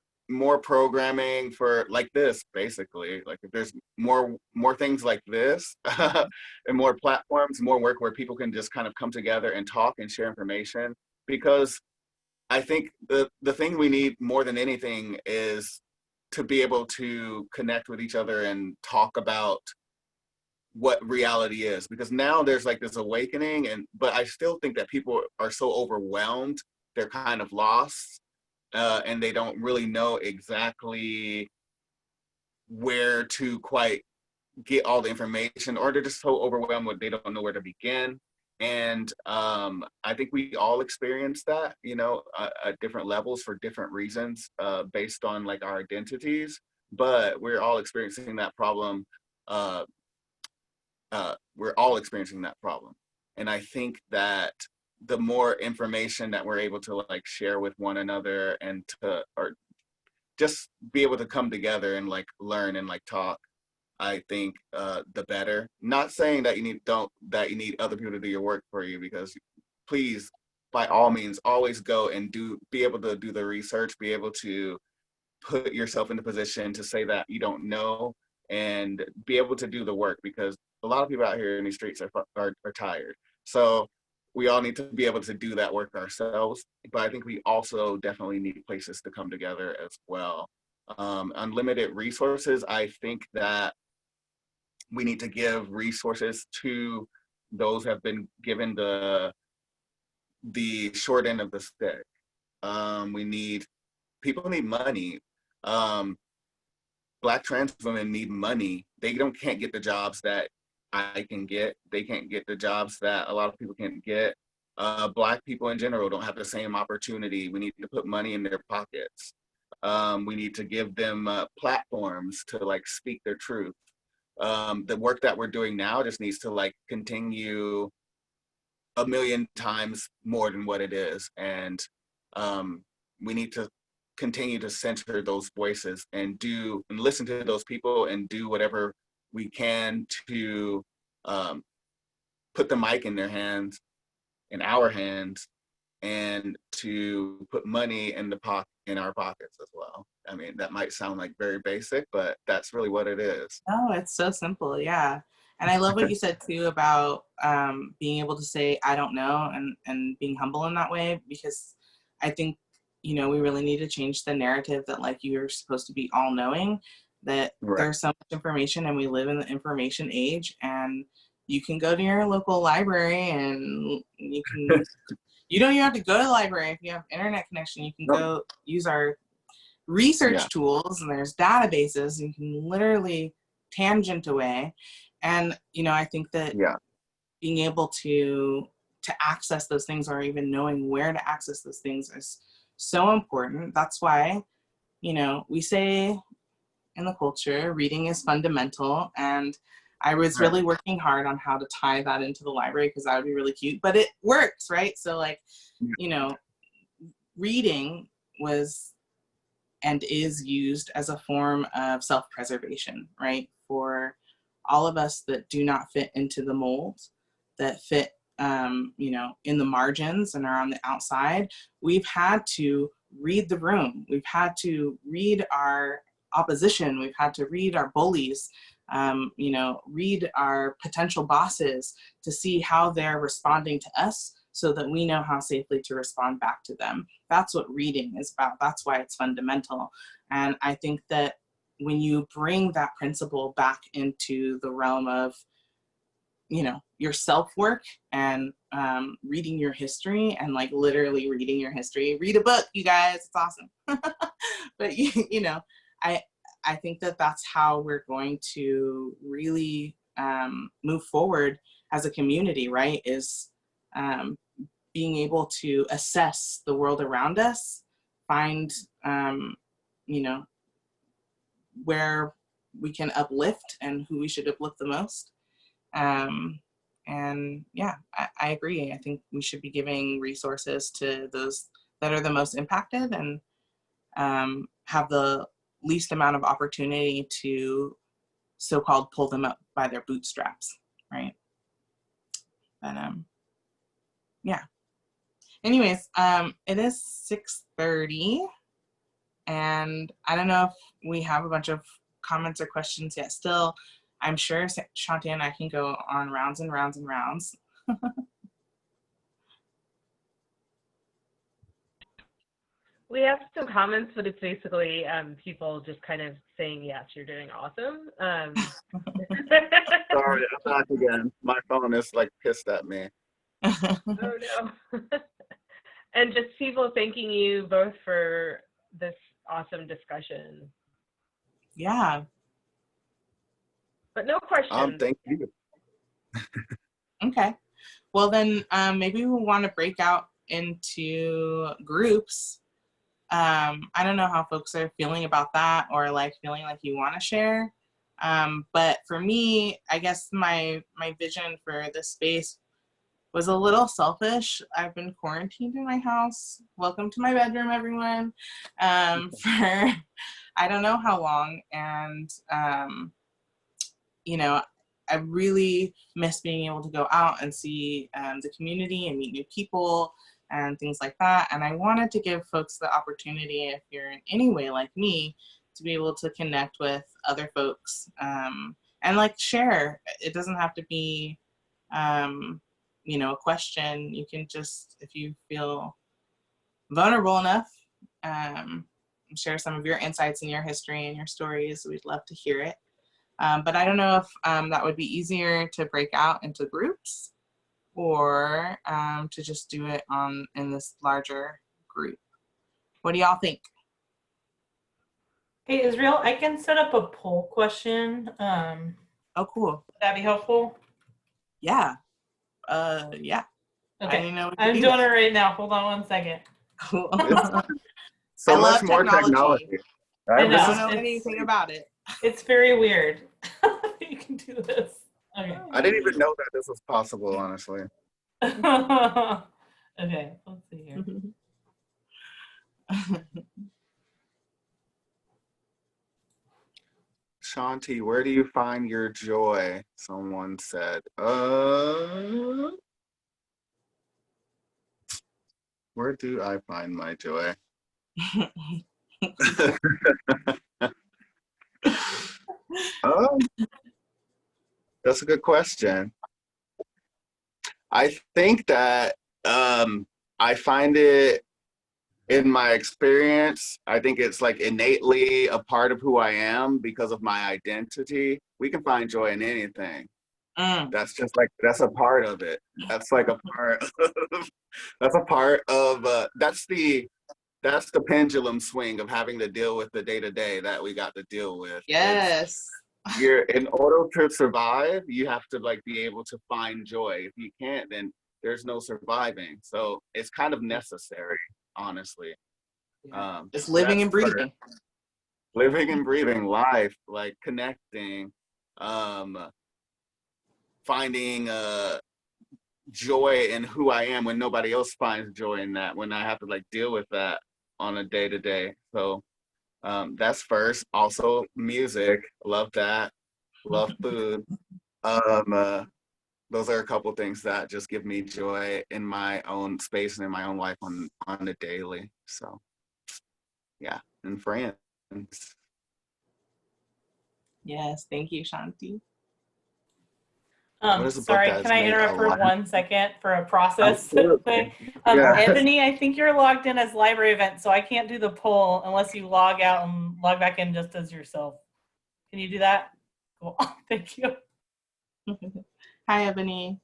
Speaker 4: programming for like this, basically, like if there's more things like this and more platforms, more work where people can just kind of come together and talk and share information, because I think the thing we need more than anything is to be able to connect with each other and talk about what reality is, because now there's like this awakening, but I still think that people are so overwhelmed, they're kind of lost, and they don't really know exactly where to quite get all the information, or they're just so overwhelmed with they don't know where to begin. And I think we all experience that, you know, at different levels for different reasons, based on like our identities, but we're all experiencing that problem. uh, we're all experiencing that problem. And I think that the more information that we're able to like share with one another and to, or just be able to come together and like learn and like talk, I think the better. Not saying that that you need other people to do your work for you, because please, by all means, always go and be able to do the research, be able to put yourself in the position to say that you don't know, and be able to do the work, because a lot of people out here in these streets are tired. So we all need to be able to do that work ourselves. But I think we also definitely need places to come together as well. Unlimited resources, I think that we need to give resources to those have been given the short end of the stick. People need money. Black trans women need money. They can't get the jobs that I can get. They can't get the jobs that a lot of people can't get. Black people in general don't have the same opportunity. We need to put money in their pockets. We need to give them platforms to like speak their truth. The work that we're doing now just needs to like continue a million times more than what it is. And we need to continue to center those voices and listen to those people and do whatever we can to put the mic in their hands, in our hands, and to put money in our pockets as well. I mean, that might sound like very basic, but that's really what it is.
Speaker 2: Oh, it's so simple. Yeah. And I love what you said too about being able to say, I don't know, and being humble in that way, because I think, you know, we really need to change the narrative that like you're supposed to be all knowing, that
Speaker 4: Right.
Speaker 2: There's so much information and we live in the information age, and you can go to your local library and you can, you don't even have to go to the library. If you have internet connection, you can go use our research tools, and there's databases, and you can literally tangent away. And, you know, I think that being able to access those things, or even knowing where to access those things, is so important. That's why, you know, we say in the culture, reading is fundamental. And I was really working hard on how to tie that into the library, because that would be really cute, but it works, right? So like, you know, reading was and is used as a form of self-preservation, right? For all of us that do not fit into the mold, that fit, you know, in the margins and are on the outside, we've had to read the room. We've had to read our opposition. We've had to read our bullies, you know, read our potential bosses to see how they're responding to us, so that we know how safely to respond back to them. That's what reading is about. That's why it's fundamental. And I think that when you bring that principle back into the realm of, you know, your self-work and reading your history, and like literally reading your history, read a book, you guys, it's awesome. But you know, I think that that's how we're going to really move forward as a community, right? Is being able to assess the world around us, find, you know, where we can uplift and who we should uplift the most. And yeah, I agree. I think we should be giving resources to those that are the most impacted, and have the least amount of opportunity to so-called pull them up by their bootstraps, right? But yeah. Anyways, it is 6:30, and I don't know if we have a bunch of comments or questions yet. Still, I'm sure Chanti and I can go on rounds and rounds and rounds.
Speaker 3: We have some comments, but it's basically people just kind of saying, yes, you're doing awesome.
Speaker 4: Sorry, I'm back again. My phone is like pissed at me.
Speaker 3: Oh no. And just people thanking you both for this awesome discussion.
Speaker 2: Yeah.
Speaker 3: But no questions.
Speaker 4: Thank you.
Speaker 2: Okay. Well then, maybe we want to break out into groups. I don't know how folks are feeling about that, or like feeling like you want to share. But for me, I guess my vision for this space was a little selfish. I've been quarantined in my house. Welcome to my bedroom, everyone. For I don't know how long. And, you know, I really miss being able to go out and see the community and meet new people and things like that. And I wanted to give folks the opportunity, if you're in any way like me, to be able to connect with other folks and like share. It doesn't have to be, you know, a question. You can just, if you feel vulnerable enough, share some of your insights and your history and your stories. We'd love to hear it. But I don't know if that would be easier to break out into groups, or to just do it in this larger group. What do y'all think?
Speaker 1: Hey, Israel, I can set up a poll question.
Speaker 2: Oh, cool.
Speaker 1: Would that be helpful?
Speaker 2: Yeah. Yeah. I
Speaker 1: Okay,
Speaker 2: didn't know we could
Speaker 1: I'm
Speaker 2: do
Speaker 1: doing
Speaker 2: that.
Speaker 1: it right now. Hold on 1 second.
Speaker 2: Cool.
Speaker 4: It's
Speaker 2: I
Speaker 4: so much
Speaker 2: love
Speaker 4: more technology.
Speaker 1: I
Speaker 4: Right?
Speaker 1: know.
Speaker 2: Don't know anything about it.
Speaker 1: It's very weird. You can do this. Okay.
Speaker 4: I didn't even know that this was possible, honestly.
Speaker 1: Okay, let's see here.
Speaker 4: Chanti, where do you find your joy? Someone said. Where do I find my joy? Oh, that's a good question. I think that I find it in my experience. I think it's like innately a part of who I am because of my identity. We can find joy in anything. That's just like, that's a part of it. That's like a part of, that's the pendulum swing of having to deal with the day-to-day that we got to deal with.
Speaker 2: Yes.
Speaker 4: You're, in order to survive, you have to like be able to find joy. If you can't, then there's no surviving. So it's kind of necessary, honestly.
Speaker 2: It's living and
Speaker 4: That's
Speaker 2: breathing.
Speaker 4: living and breathing life, like connecting, finding joy in who I am when nobody else finds joy in that, when I have to like deal with that on a day-to-day. So that's first. Also music, love that, love food. Those are a couple things that just give me joy in my own space and in my own life on the daily. So yeah, and friends.
Speaker 2: Yes, thank you, Chanti.
Speaker 4: What is a book
Speaker 1: Sorry,
Speaker 4: that
Speaker 1: can
Speaker 4: has
Speaker 1: I
Speaker 4: made
Speaker 1: interrupt
Speaker 4: a
Speaker 1: for
Speaker 4: lot?
Speaker 1: 1 second for a process
Speaker 4: Absolutely.
Speaker 1: thing?
Speaker 4: Yeah.
Speaker 1: Ebony, I think you're logged in as library event, so I can't do the poll unless you log out and log back in just as yourself. Can you do that? Cool. Thank you.
Speaker 2: Hi, Ebony.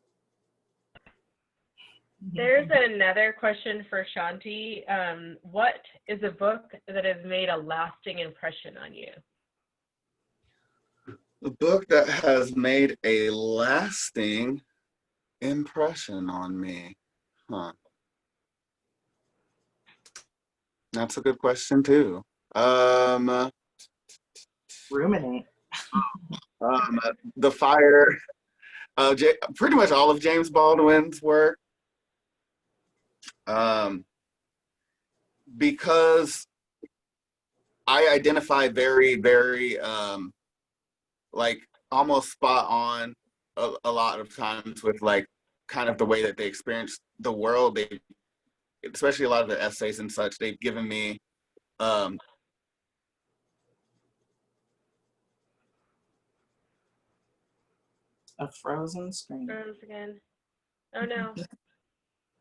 Speaker 3: There's another question for Chanti. What is a book that has made a lasting impression on you?
Speaker 4: A book that has made a lasting impression on me. Huh. That's a good question too.
Speaker 2: Ruminate.
Speaker 4: The Fire, pretty much all of James Baldwin's work. Because I identify very, very like almost spot on a lot of times with like kind of the way that they experience the world. They, especially a lot of the essays and such, they've given me
Speaker 2: A frozen screen.
Speaker 3: Rose again. Oh no. I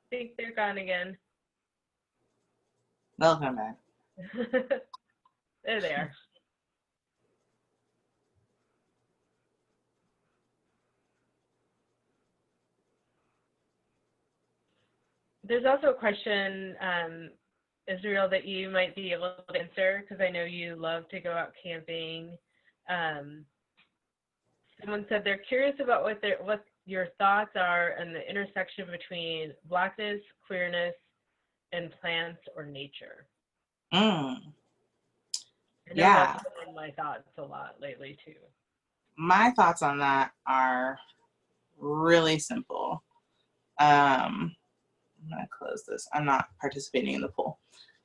Speaker 3: think they're gone again.
Speaker 2: They'll come back.
Speaker 3: There they are. There's also a question, Israel, that you might be able to answer because I know you love to go out camping. Someone said they're curious about what your thoughts are on the intersection between Blackness, queerness, and plants or nature. I know
Speaker 2: Yeah.
Speaker 3: that's been my thoughts a lot lately too.
Speaker 2: My thoughts on that are really simple. I'm gonna close this. I'm not participating in the poll.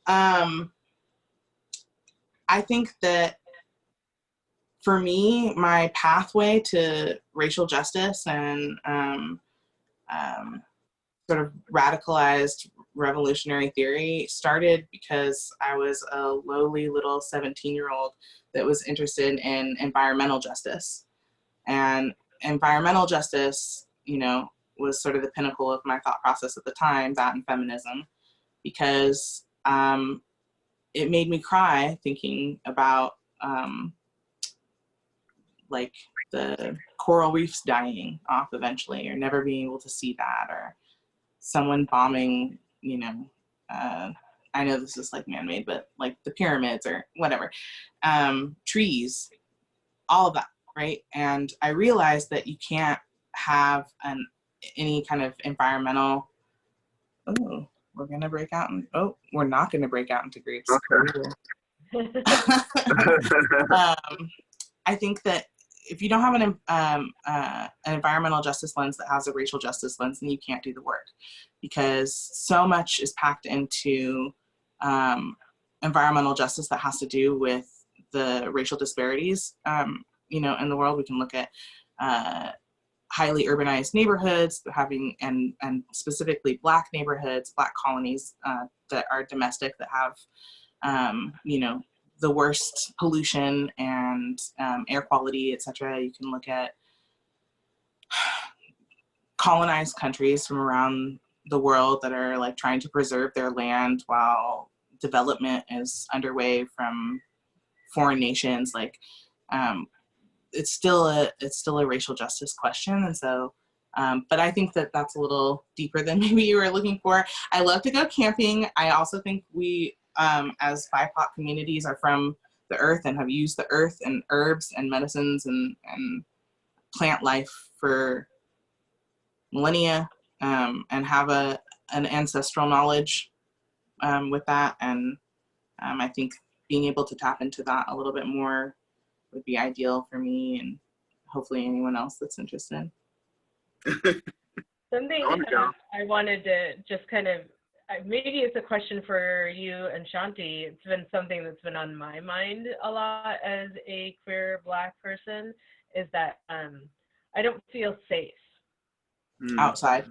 Speaker 2: I think that for me, my pathway to racial justice and sort of radicalized revolutionary theory started because I was a lowly little 17-year-old that was interested in environmental justice. And environmental justice, you know, was sort of the pinnacle of my thought process at the time, that and feminism, because it made me cry thinking about like the coral reefs dying off eventually, or never being able to see that, or someone bombing, you know, I know this is like man-made, but like the pyramids or whatever, trees, all of that, right? And I realized that you can't have any kind of environmental, oh, we're not going to break out into groups.
Speaker 4: Okay.
Speaker 2: I think that if you don't have an environmental justice lens that has a racial justice lens, then you can't do the work, because so much is packed into environmental justice that has to do with the racial disparities, you know, in the world. We can look at highly urbanized neighborhoods having, and specifically Black neighborhoods, Black colonies that are domestic, that have, you know, the worst pollution and air quality, et cetera. You can look at colonized countries from around the world that are like trying to preserve their land while development is underway from foreign nations. Like, it's still a racial justice question. And so, but I think that that's a little deeper than maybe you were looking for. I love to go camping. I also think we, as BIPOC communities, are from the earth and have used the earth and herbs and medicines and plant life for millennia, and have an ancestral knowledge with that. And I think being able to tap into that a little bit more would be ideal for me, and hopefully anyone else that's interested.
Speaker 3: Something I wanted to just kind of, maybe it's a question for you and Chanti. It's been something that's been on my mind a lot as a queer Black person, is that I don't feel safe
Speaker 2: outside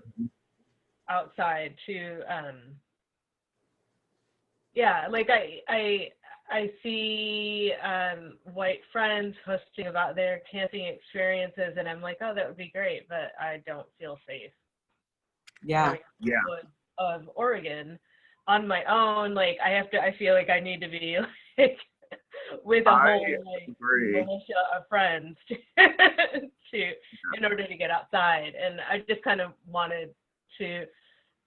Speaker 3: to yeah, like I see white friends posting about their camping experiences, and I'm like, oh, that would be great, but I don't feel safe.
Speaker 2: Yeah.
Speaker 3: Of Oregon on my own. Like I feel like I need to be like with a whole like militia of friends in order to get outside. And I just kind of wanted to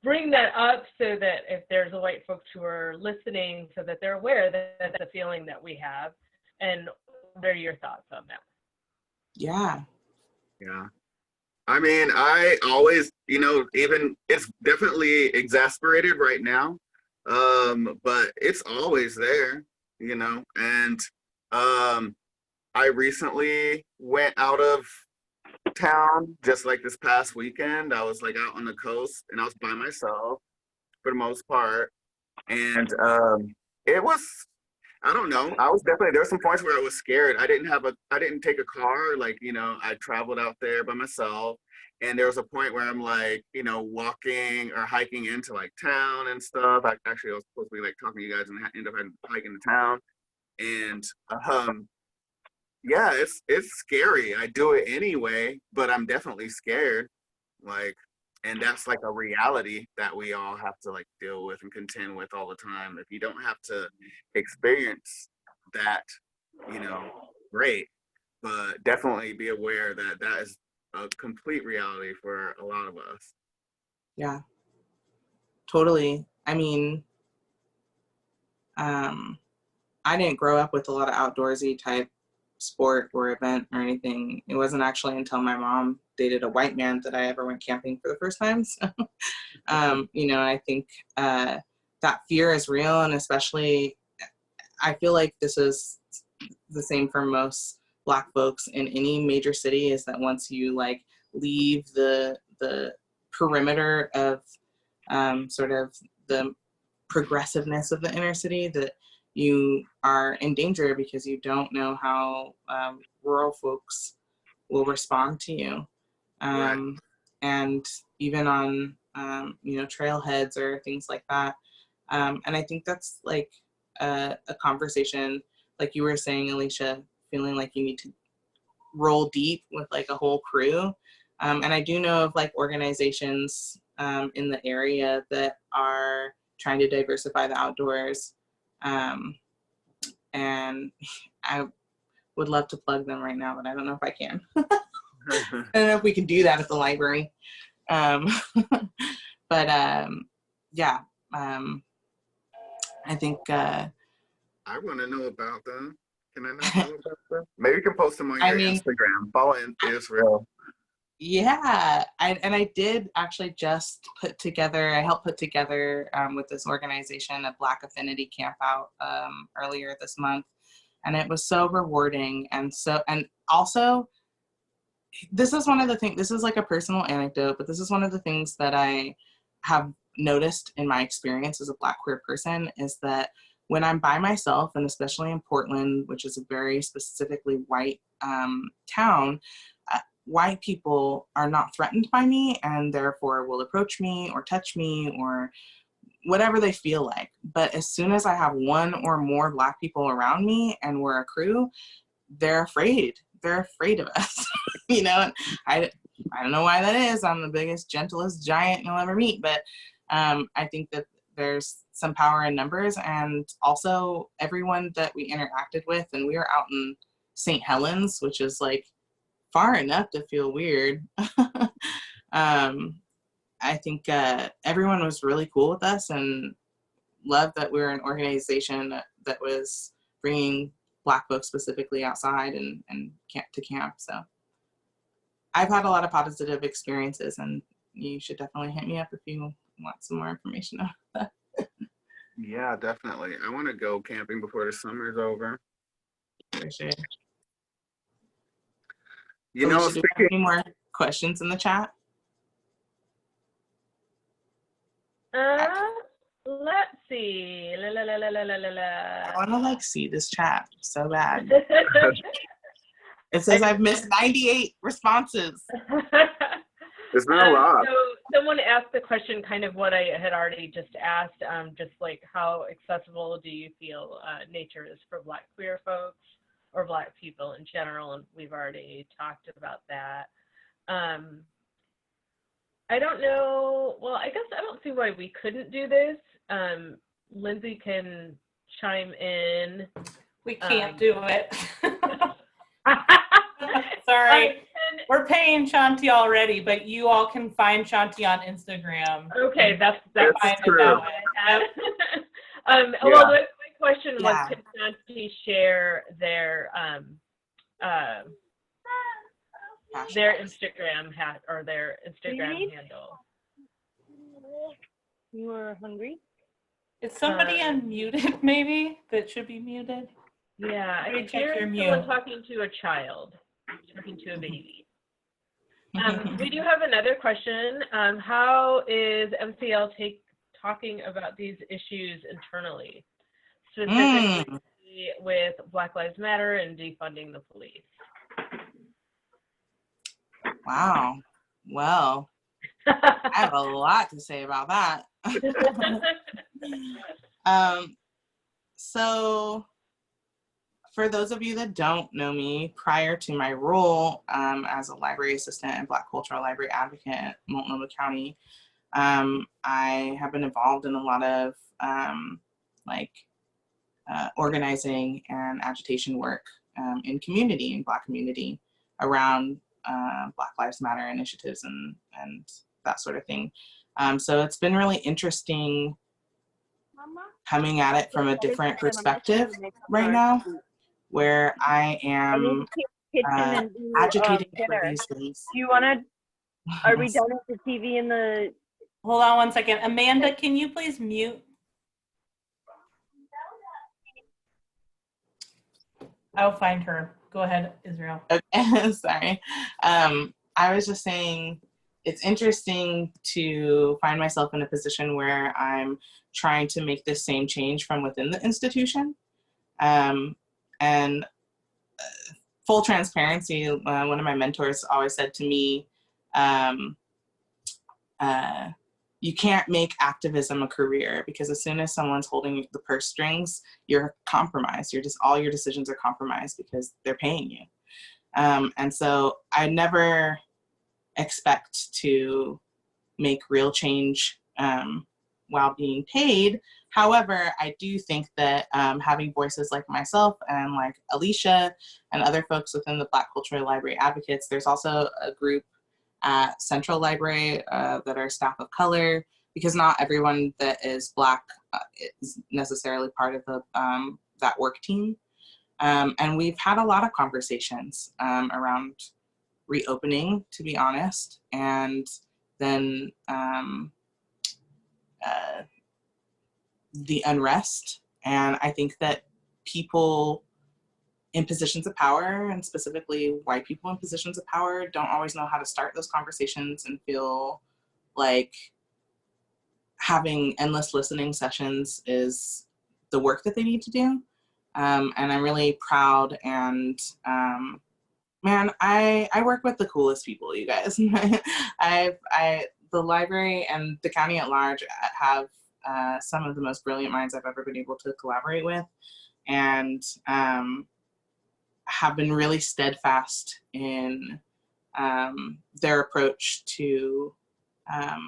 Speaker 3: bring that up so that if there's a white folks who are listening, so that they're aware that that's a feeling that we have. And what are your thoughts on that?
Speaker 2: Yeah.
Speaker 4: I mean, I always, you know, even it's definitely exasperated right now, but it's always there, you know. And I recently went out of town just like this past weekend. I was like out on the coast, and I was by myself for the most part, and it was, I don't know, I was definitely, there were some points where I was scared. I didn't take a car, like, you know, I traveled out there by myself, and there was a point where I'm like, you know, walking or hiking into like town and stuff. I was supposed to be like talking to you guys, and I ended up hiking to town, and yeah, it's scary. I do it anyway, but I'm definitely scared. Like, and that's like a reality that we all have to like deal with and contend with all the time. If you don't have to experience that, you know, great, but definitely be aware that that is a complete reality for a lot of us.
Speaker 2: Yeah, totally. I mean, I didn't grow up with a lot of outdoorsy type sport or event or anything. It wasn't actually until my mom dated a white man that I ever went camping for the first time. So, you know, I think that fear is real, and especially I feel like this is the same for most Black folks in any major city, is that once you like leave the perimeter of sort of the progressiveness of the inner city, that you are in danger because you don't know how rural folks will respond to you.
Speaker 4: Right.
Speaker 2: And even on, you know, trailheads or things like that. And I think that's like a conversation, like you were saying, Alicia, feeling like you need to roll deep with like a whole crew. And I do know of like organizations in the area that are trying to diversify the outdoors. And would love to plug them right now, but I don't know if I can. I don't know if we can do that at the library. But yeah, I think
Speaker 4: I want to know about them. Can I not know about them? Maybe you can post them on your Instagram. Follow Israel.
Speaker 2: Yeah, I did actually just I helped put together with this organization a Black Affinity camp out earlier this month, and it was so rewarding. And also, this is one of the things, this is like a personal anecdote, but this is one of the things that I have noticed in my experience as a Black queer person, is that when I'm by myself, and especially in Portland, which is a very specifically white town, white people are not threatened by me and therefore will approach me or touch me or whatever they feel like. But as soon as I have one or more Black people around me and we're a crew, they're afraid. They're afraid of us. You know, I don't know why that is. I'm the biggest, gentlest giant you'll ever meet. But I think that there's some power in numbers. And also everyone that we interacted with, and we were out in St. Helens, which is like far enough to feel weird. I think everyone was really cool with us and loved that we were an organization that was bringing Black folks specifically outside and to camp. So I've had a lot of positive experiences, and you should definitely hit me up if you want some more information about that.
Speaker 4: Yeah, definitely. I want to go camping before the summer's over.
Speaker 2: For sure.
Speaker 4: You know,
Speaker 2: do we have any more questions in the chat?
Speaker 3: Let's see.
Speaker 2: I want to like see this chat so bad. It says I've missed 98 responses.
Speaker 4: It's been a lot.
Speaker 3: So someone asked the question, kind of what I had already just asked, just like how accessible do you feel nature is for Black queer folks or Black people in general? And we've already talked about that. I don't know. Well, I guess I don't see why we couldn't do this. Lindsay can chime in.
Speaker 1: We can't do it. Sorry. We're paying Chanti already, but you all can find Chanti on Instagram.
Speaker 3: Okay, that's
Speaker 4: true.
Speaker 3: Well, my question was, could Chanti share their Instagram or their Instagram handle?
Speaker 5: You were hungry?
Speaker 1: Is somebody unmuted, maybe? That should be muted?
Speaker 3: Yeah, I can hear someone talking to a child, talking to a baby. We do have another question. How is MCL talking about these issues internally, specifically with Black Lives Matter and defunding the police?
Speaker 2: Wow. Well, I have a lot to say about that. So for those of you that don't know me, prior to my role as a library assistant and Black cultural library advocate at Multnomah County, I have been involved in a lot of organizing and agitation work in Black community around Black Lives Matter initiatives and that sort of thing. So it's been really interesting coming at it from a different perspective right now, where I am agitating for these things.
Speaker 5: Do you want to, are we done with the TV and the...
Speaker 1: Hold on one second. Amanda, can you please mute? I'll find her. Go ahead, Israel.
Speaker 2: Okay, sorry. I was just saying, it's interesting to find myself in a position where I'm trying to make this same change from within the institution. And full transparency, one of my mentors always said to me, you can't make activism a career, because as soon as someone's holding the purse strings, you're compromised. All your decisions are compromised because they're paying you. And so I never expect to make real change while being paid. However, I do think that having voices like myself and like Alicia and other folks within the Black Cultural Library Advocates, there's also a group at Central Library that are staff of color, because not everyone that is Black is necessarily part of the that work team. And we've had a lot of conversations around reopening, to be honest, and then the unrest. And I think that people in positions of power, and specifically white people in positions of power, don't always know how to start those conversations and feel like having endless listening sessions is the work that they need to do. And I'm really proud, and man, I work with the coolest people, you guys. The library and the county at large have some of the most brilliant minds I've ever been able to collaborate with, and have been really steadfast in their approach to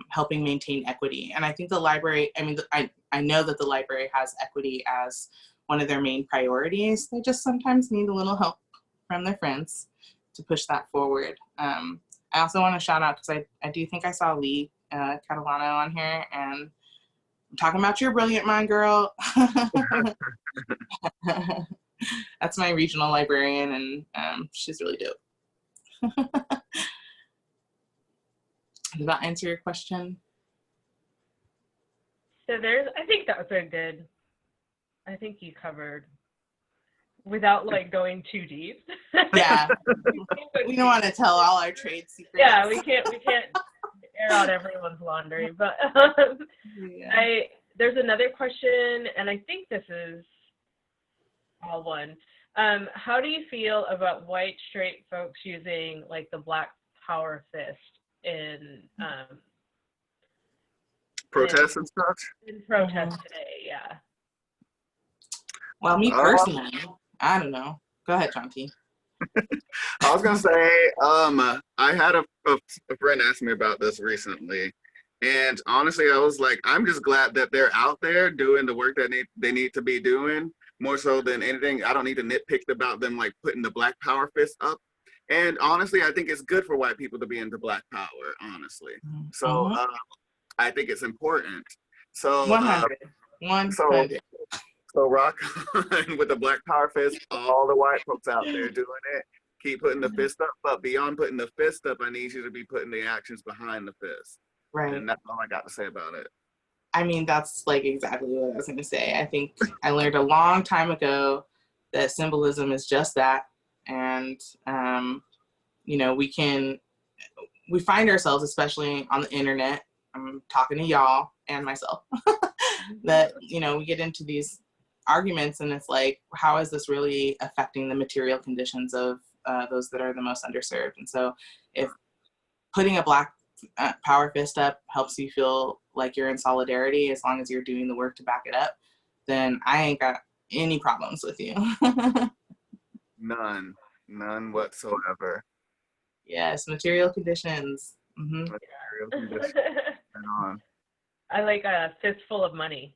Speaker 2: helping maintain equity. And I think the library, I know that the library has equity as one of their main priorities. They just sometimes need a little help from their friends to push that forward. I also want to shout out, because I do think I saw Lee Catalano on here, and I'm talking about your brilliant mind, girl. That's my regional librarian, and she's really dope. Did that answer your question?
Speaker 3: So I think that was I think you covered, without like going too deep.
Speaker 2: Yeah. We don't want to tell all our trade secrets.
Speaker 3: Yeah, we can't air out everyone's laundry, but yeah. There's another question, and I think this is all one. How do you feel about white straight folks using like the Black Power fist in
Speaker 4: protests and stuff?
Speaker 3: In protests today, yeah.
Speaker 2: Well, me personally, I don't know. Go ahead, Chanti.
Speaker 4: I was gonna say, I had a friend ask me about this recently, and honestly, I was like, I'm just glad that they're out there doing the work that they need to be doing, more so than anything. I don't need to nitpick about them like putting the Black Power fist up. And honestly, I think it's good for white people to be into Black Power, honestly. So I think it's important. So
Speaker 2: 100. 100.
Speaker 4: So rock on with the Black Power fist, all the white folks out there doing it. Keep putting the fist up, but beyond putting the fist up, I need you to be putting the actions behind the fist.
Speaker 2: Right.
Speaker 4: And that's all I got to say about it.
Speaker 2: I mean, that's like exactly what I was going to say. I think I learned a long time ago that symbolism is just that. And, you know, we find ourselves, especially on the internet, I'm talking to y'all and myself, that, you know, we get into these arguments and it's like, how is this really affecting the material conditions of those that are the most underserved? And so if putting a Black Power fist up helps you feel like you're in solidarity, as long as you're doing the work to back it up, then I ain't got any problems with you.
Speaker 4: None whatsoever.
Speaker 2: Yes, material conditions. Mm-hmm.
Speaker 4: Material conditions. Right on.
Speaker 3: I like a fistful of money.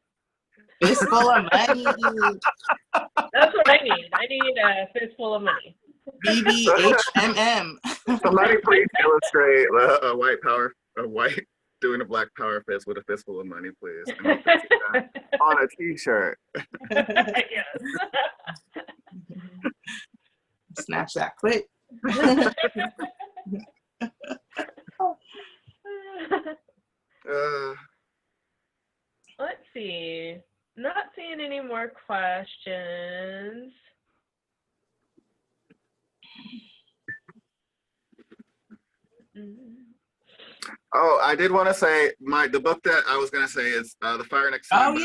Speaker 2: Fistful of money.
Speaker 3: That's what I need. I need a fistful of money.
Speaker 2: BBHMM.
Speaker 4: Somebody please illustrate a white doing a Black Power fist with a fistful of money, please. On a t-shirt.
Speaker 3: Yes.
Speaker 2: Snatch that quick.
Speaker 3: Let's see. Not seeing any more questions.
Speaker 4: Oh, I did want to say the book that I was going to say is The Fire Next Time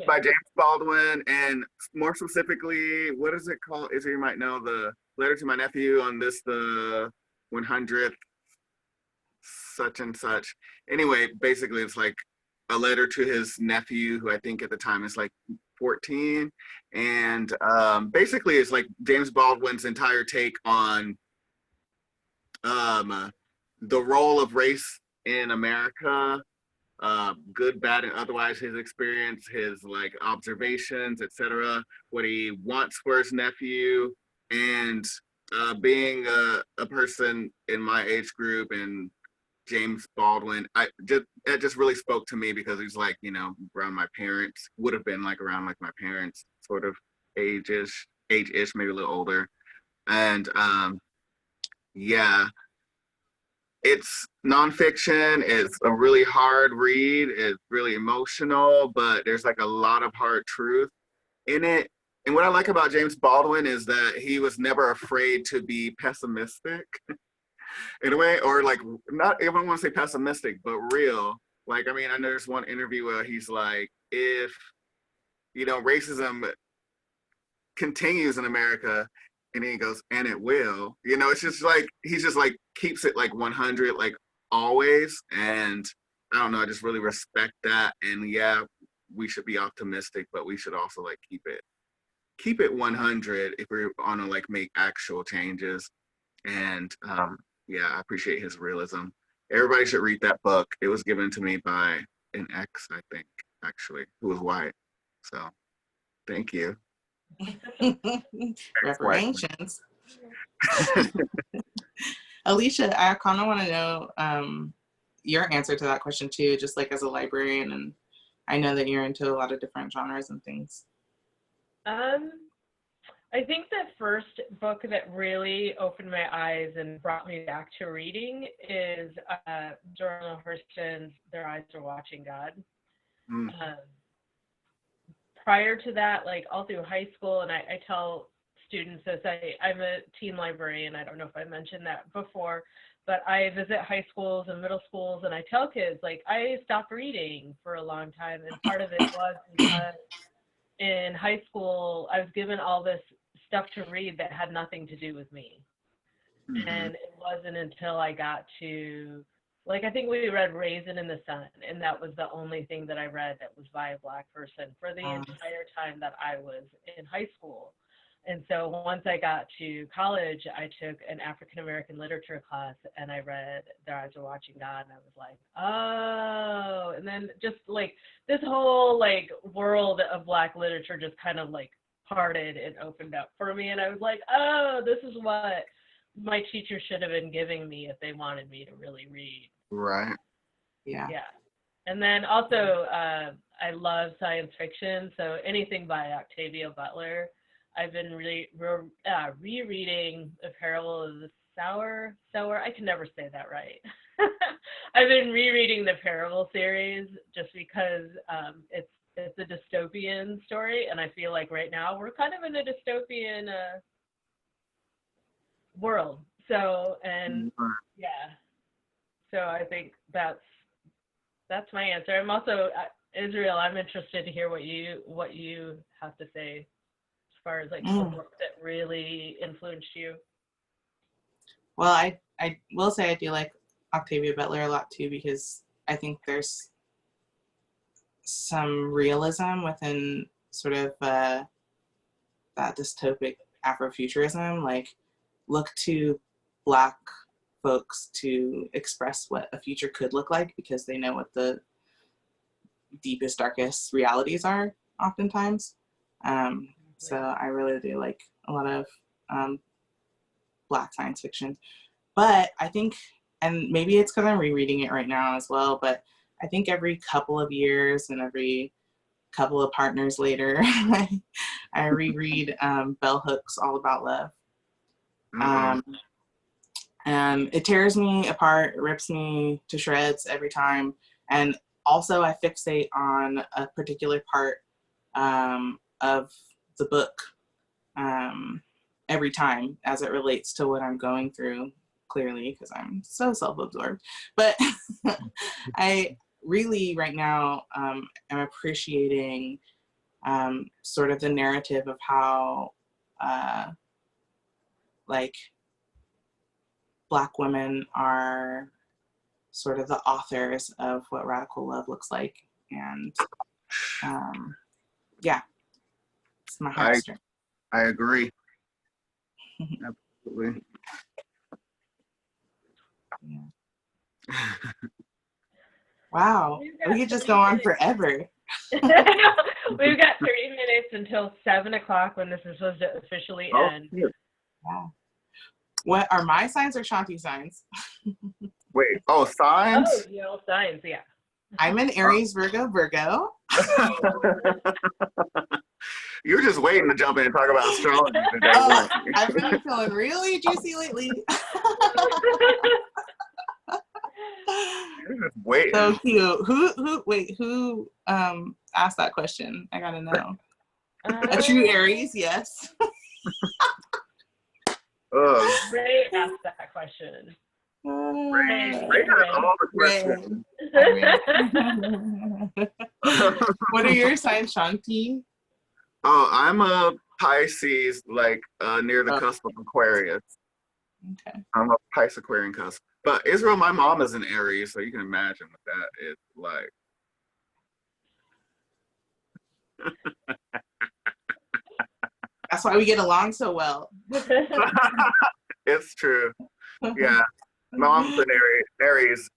Speaker 4: by James Baldwin, and more specifically, what is it called? Is you might know, the letter to my nephew on this, the 100th such and such. Anyway, basically it's like a letter to his nephew, who I think at the time is like 14, and basically it's like James Baldwin's entire take on the role of race in America good, bad, and otherwise, his experience, his like observations, etc., what he wants for his nephew, and being a person in my age group and James Baldwin, it just really spoke to me because he's like, you know, around my parents, would have been like around like my parents sort of age-ish, maybe a little older. And yeah, it's nonfiction. It's a really hard read. It's really emotional, but there's like a lot of hard truth in it. And what I like about James Baldwin is that he was never afraid to be pessimistic in a way, or like not even want to say pessimistic, but real. Like, I mean, I know there's one interview where he's like, if you know racism continues in America, and then he goes, and it will. You know, it's just like he's just like keeps it like 100, like always. And I don't know, I just really respect that. And yeah, we should be optimistic, but we should also like keep it 100 if we're on to like make actual changes. And yeah, I appreciate his realism. Everybody should read that book. It was given to me by an ex, I think, actually, who was white. So thank you.
Speaker 2: Reparations. Alicia, I kind of want to know your answer to that question too, just like as a librarian, and I know that you're into a lot of different genres and things.
Speaker 3: I think the first book that really opened my eyes and brought me back to reading is Jordan Hurston's Their Eyes Are Watching God.
Speaker 4: Mm.
Speaker 3: Prior to that, like all through high school, and I tell students this, I'm a teen librarian. I don't know if I mentioned that before, but I visit high schools and middle schools, and I tell kids, like, I stopped reading for a long time, and part of it was because in high school, I was given all this stuff to read that had nothing to do with me. Mm-hmm. And it wasn't until I got to, like, I think we read Raisin in the Sun, and that was the only thing that I read that was by a Black person for the entire time that I was in high school. And so once I got to college, I took an African American literature class, and I read Their Eyes Are Watching God, and I was like, oh, and then just like this whole like world of Black literature just kind of like parted and opened up for me, and I was like, oh, this is what my teacher should have been giving me if they wanted me to really read.
Speaker 4: Right.
Speaker 3: Yeah. And then also, I love science fiction, so anything by Octavia Butler. I've been rereading The Parable of the Sower. I can never say that right. I've been rereading the Parable series just because it's a dystopian story, and I feel like right now we're kind of in a dystopian world. So, and yeah, so I think that's my answer. I'm also Israel. I'm interested to hear what you have to say as far as like the book that really influenced you.
Speaker 2: Well, I will say I do like Octavia Butler a lot too, because I think there's some realism within sort of that dystopic Afrofuturism. Like, look to Black folks to express what a future could look like because they know what the deepest, darkest realities are oftentimes. So I really do like a lot of Black science fiction. But I think, and maybe it's because I'm rereading it right now as well, but I think every couple of years and every couple of partners later, I reread Bell Hooks' All About Love. And it tears me apart, it rips me to shreds every time. And also I fixate on a particular part of the book every time as it relates to what I'm going through, clearly, because I'm so self-absorbed. But I really right now am appreciating sort of the narrative of how like Black women are sort of the authors of what radical love looks like. And yeah, it's my heartstring.
Speaker 4: I agree. Absolutely.
Speaker 2: Yeah. Wow. We could just go on forever.
Speaker 3: I know. We've got 30 minutes until 7 o'clock when this is supposed to officially end.
Speaker 4: Yeah.
Speaker 2: Wow. What are my signs or Shanti signs?
Speaker 4: Wait. Oh, signs.
Speaker 3: Oh, you know, signs, yeah.
Speaker 2: I'm an Aries, Virgo.
Speaker 4: You're just waiting to jump in and talk about astrology today.
Speaker 2: Oh, I've been feeling really juicy lately.
Speaker 4: You're just waiting.
Speaker 2: So cute. Who asked that question? I gotta know. A true Aries, yes.
Speaker 3: Ray asked that question.
Speaker 4: Ray has all the questions.
Speaker 2: What are your signs, Shanti?
Speaker 4: Oh, I'm a Pisces, like near the cusp of Aquarius.
Speaker 2: Okay.
Speaker 4: I'm a Pisces Aquarian cusp. But Israel, my mom is an Aries, so you can imagine what that is like.
Speaker 2: That's why we get along so well.
Speaker 4: It's true. Yeah. My mom's an Aries.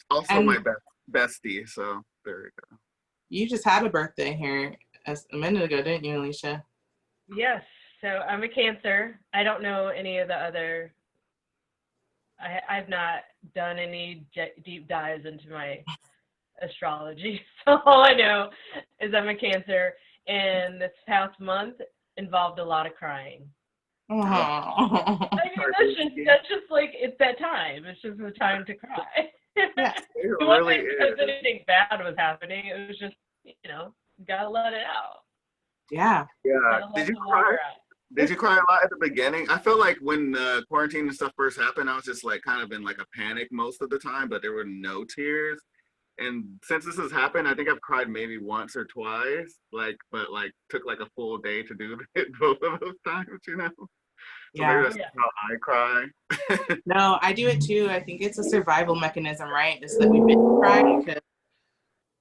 Speaker 4: Also
Speaker 2: And
Speaker 4: my bestie, so there we go.
Speaker 2: you just had a birthday here a minute ago, didn't you, Alicia?
Speaker 3: Yes. So I'm a Cancer. I don't know any of the other. I've not done any deep dives into my astrology. So all I know is I'm a Cancer, and this past month involved a lot of crying.
Speaker 2: Oh.
Speaker 3: I mean, that's just like, it's that time. It's just the time to cry.
Speaker 2: Yeah,
Speaker 4: it
Speaker 3: It wasn't
Speaker 4: really
Speaker 3: because
Speaker 4: is.
Speaker 3: anything bad was happening. It was just, you know, gotta let it out.
Speaker 2: yeah.
Speaker 4: Yeah.
Speaker 3: Gotta let
Speaker 4: Did you
Speaker 3: the water
Speaker 4: cry?
Speaker 3: out.
Speaker 4: Did you cry a lot at the beginning? I feel like when quarantine and stuff first happened, I was just like kind of in like a panic most of the time, but there were no tears. And since this has happened, I think I've cried maybe once or twice, but took like a full day to do it both of those times, you know? So maybe
Speaker 2: Yeah.
Speaker 4: that's how I cry.
Speaker 2: No, I do it too. I think it's a survival mechanism, right? Is that we've been crying because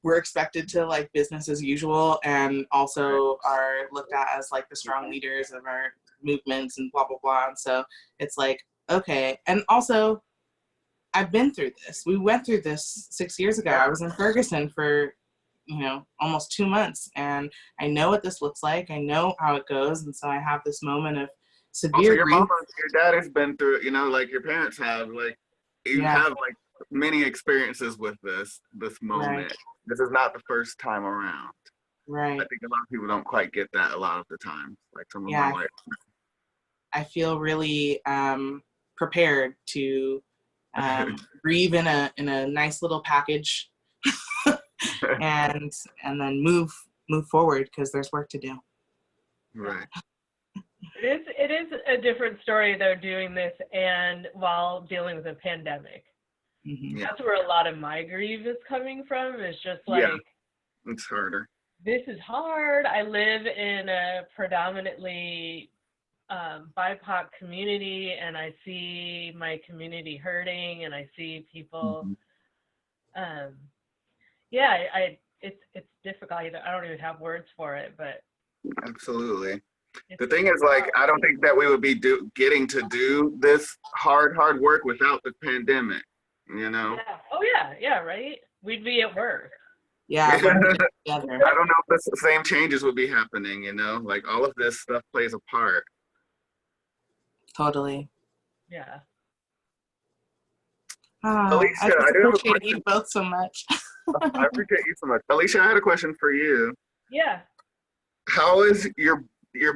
Speaker 2: we're expected to like business as usual, and also are looked at as like the strong leaders of our movements and blah, blah, blah. And so it's like, okay. And also, I've been through this. We went through this 6 years ago. I was in Ferguson for, almost 2 months, and I know what this looks like. I know how it goes. And so I have this moment of
Speaker 4: Also,
Speaker 2: severe
Speaker 4: your
Speaker 2: grief.
Speaker 4: mama, your dad has been through it, like your parents have, like you have like many experiences with this moment.
Speaker 2: Right.
Speaker 4: This is not the first time around.
Speaker 2: Right.
Speaker 4: I think a lot of people don't quite get that a lot of the time. Like some of
Speaker 2: Yeah.
Speaker 4: my life.
Speaker 2: I feel really prepared to grieve in a nice little package and then move forward, because there's work to do.
Speaker 4: Right.
Speaker 3: It is a different story though, doing this and while dealing with a pandemic.
Speaker 2: Mm-hmm.
Speaker 4: Yeah.
Speaker 3: That's where a lot of my grief is coming from. Is just like,
Speaker 4: It's harder.
Speaker 3: this is hard. I live in a predominantly BIPOC community, and I see my community hurting, and I see people. It's difficult. I don't even have words for it, but
Speaker 4: Absolutely. The thing is, like, I don't think that we would be getting to do this hard work without the pandemic,
Speaker 3: Yeah. Oh yeah, right? We'd be at work.
Speaker 2: Yeah. Together.
Speaker 4: I don't know if the same changes would be happening, like all of this stuff plays a part.
Speaker 2: Totally.
Speaker 3: Yeah.
Speaker 4: Alicia,
Speaker 2: I just
Speaker 4: I do have a
Speaker 2: appreciate
Speaker 4: question.
Speaker 2: you both so much.
Speaker 4: I appreciate you so much. Alicia, I had a question for you.
Speaker 3: Yeah.
Speaker 4: How is your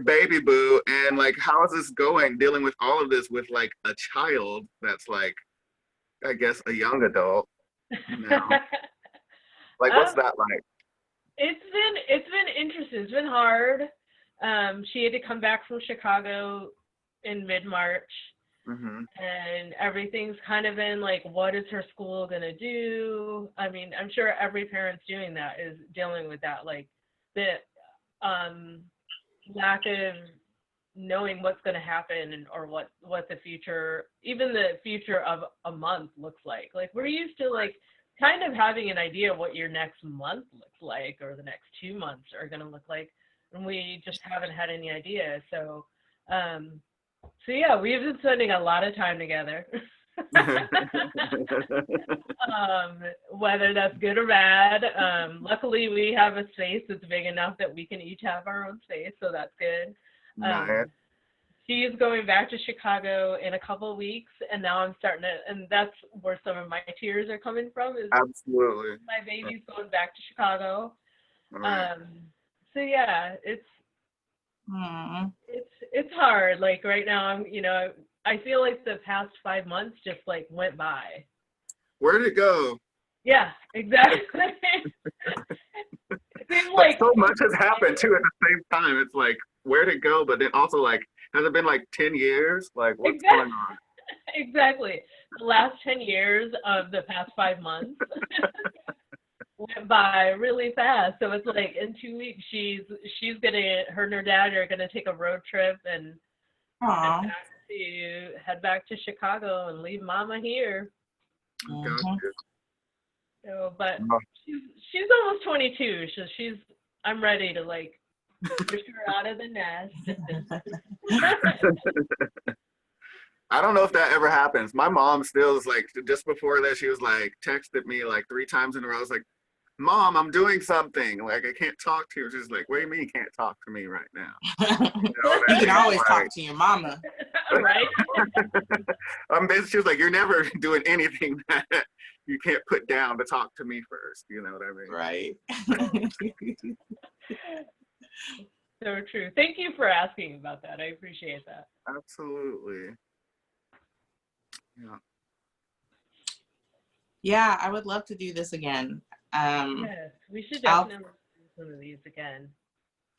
Speaker 4: baby boo, and like how is this going, dealing with all of this with like a child that's like, I guess, a young adult now? Like, what's that like?
Speaker 3: It's been interesting. It's been hard. She had to come back from Chicago in mid-March.
Speaker 4: Mm-hmm.
Speaker 3: And everything's kind of in like, what is her school gonna do? I mean, I'm sure every parent's doing that, is dealing with that, like the lack of knowing what's gonna happen, or what the future, even the future of a month looks like. Like, we're used to like kind of having an idea of what your next month looks like, or the next 2 months are gonna look like, and we just haven't had any idea. So yeah, we've been spending a lot of time together. Whether that's good or bad. Luckily, we have a space that's big enough that we can each have our own space, so that's good.
Speaker 4: Nice.
Speaker 3: She's going back to Chicago in a couple of weeks, and now I'm starting to, and that's where some of my tears are coming from, is
Speaker 4: Absolutely.
Speaker 3: my baby's going back to Chicago.
Speaker 4: Right.
Speaker 3: So yeah, it's
Speaker 2: Aw.
Speaker 3: it's hard. Like right now, I feel like the past 5 months just like went by.
Speaker 4: Where'd it go?
Speaker 3: Yeah, exactly. It seems
Speaker 4: But
Speaker 3: like
Speaker 4: so much has happened too at the same time. It's like, where'd it go? But then also, like, has it been like 10 years? Like, what's
Speaker 3: Exactly.
Speaker 4: going on?
Speaker 3: Exactly. The last 10 years of the past 5 months went by really fast. So it's like in 2 weeks, her and her dad are gonna take a road trip and
Speaker 2: Aw.
Speaker 3: head back to Chicago and leave Mama here.
Speaker 4: Got
Speaker 2: Mhm.
Speaker 4: you.
Speaker 3: So, but
Speaker 4: Oh.
Speaker 3: she's almost 22, so I'm ready to like push her out of the nest.
Speaker 4: I don't know if that ever happens. My mom still is like, just before that, she was like, texted me like 3 times in a row. I was like, Mom, I'm doing something. Like, I can't talk to you. She's like, what do you mean you can't talk to me right now? You know what I
Speaker 2: You can
Speaker 4: mean?
Speaker 2: always talk
Speaker 4: Like,
Speaker 2: to your mama.
Speaker 3: Right?
Speaker 4: she was like, you're never doing anything that you can't put down to talk to me first. You know what I mean?
Speaker 2: Right.
Speaker 3: So true. Thank you for asking about that. I appreciate that.
Speaker 4: Absolutely. Yeah.
Speaker 2: Yeah, I would love to do this again.
Speaker 3: Yes, we should
Speaker 2: I'll
Speaker 3: definitely do some of these again.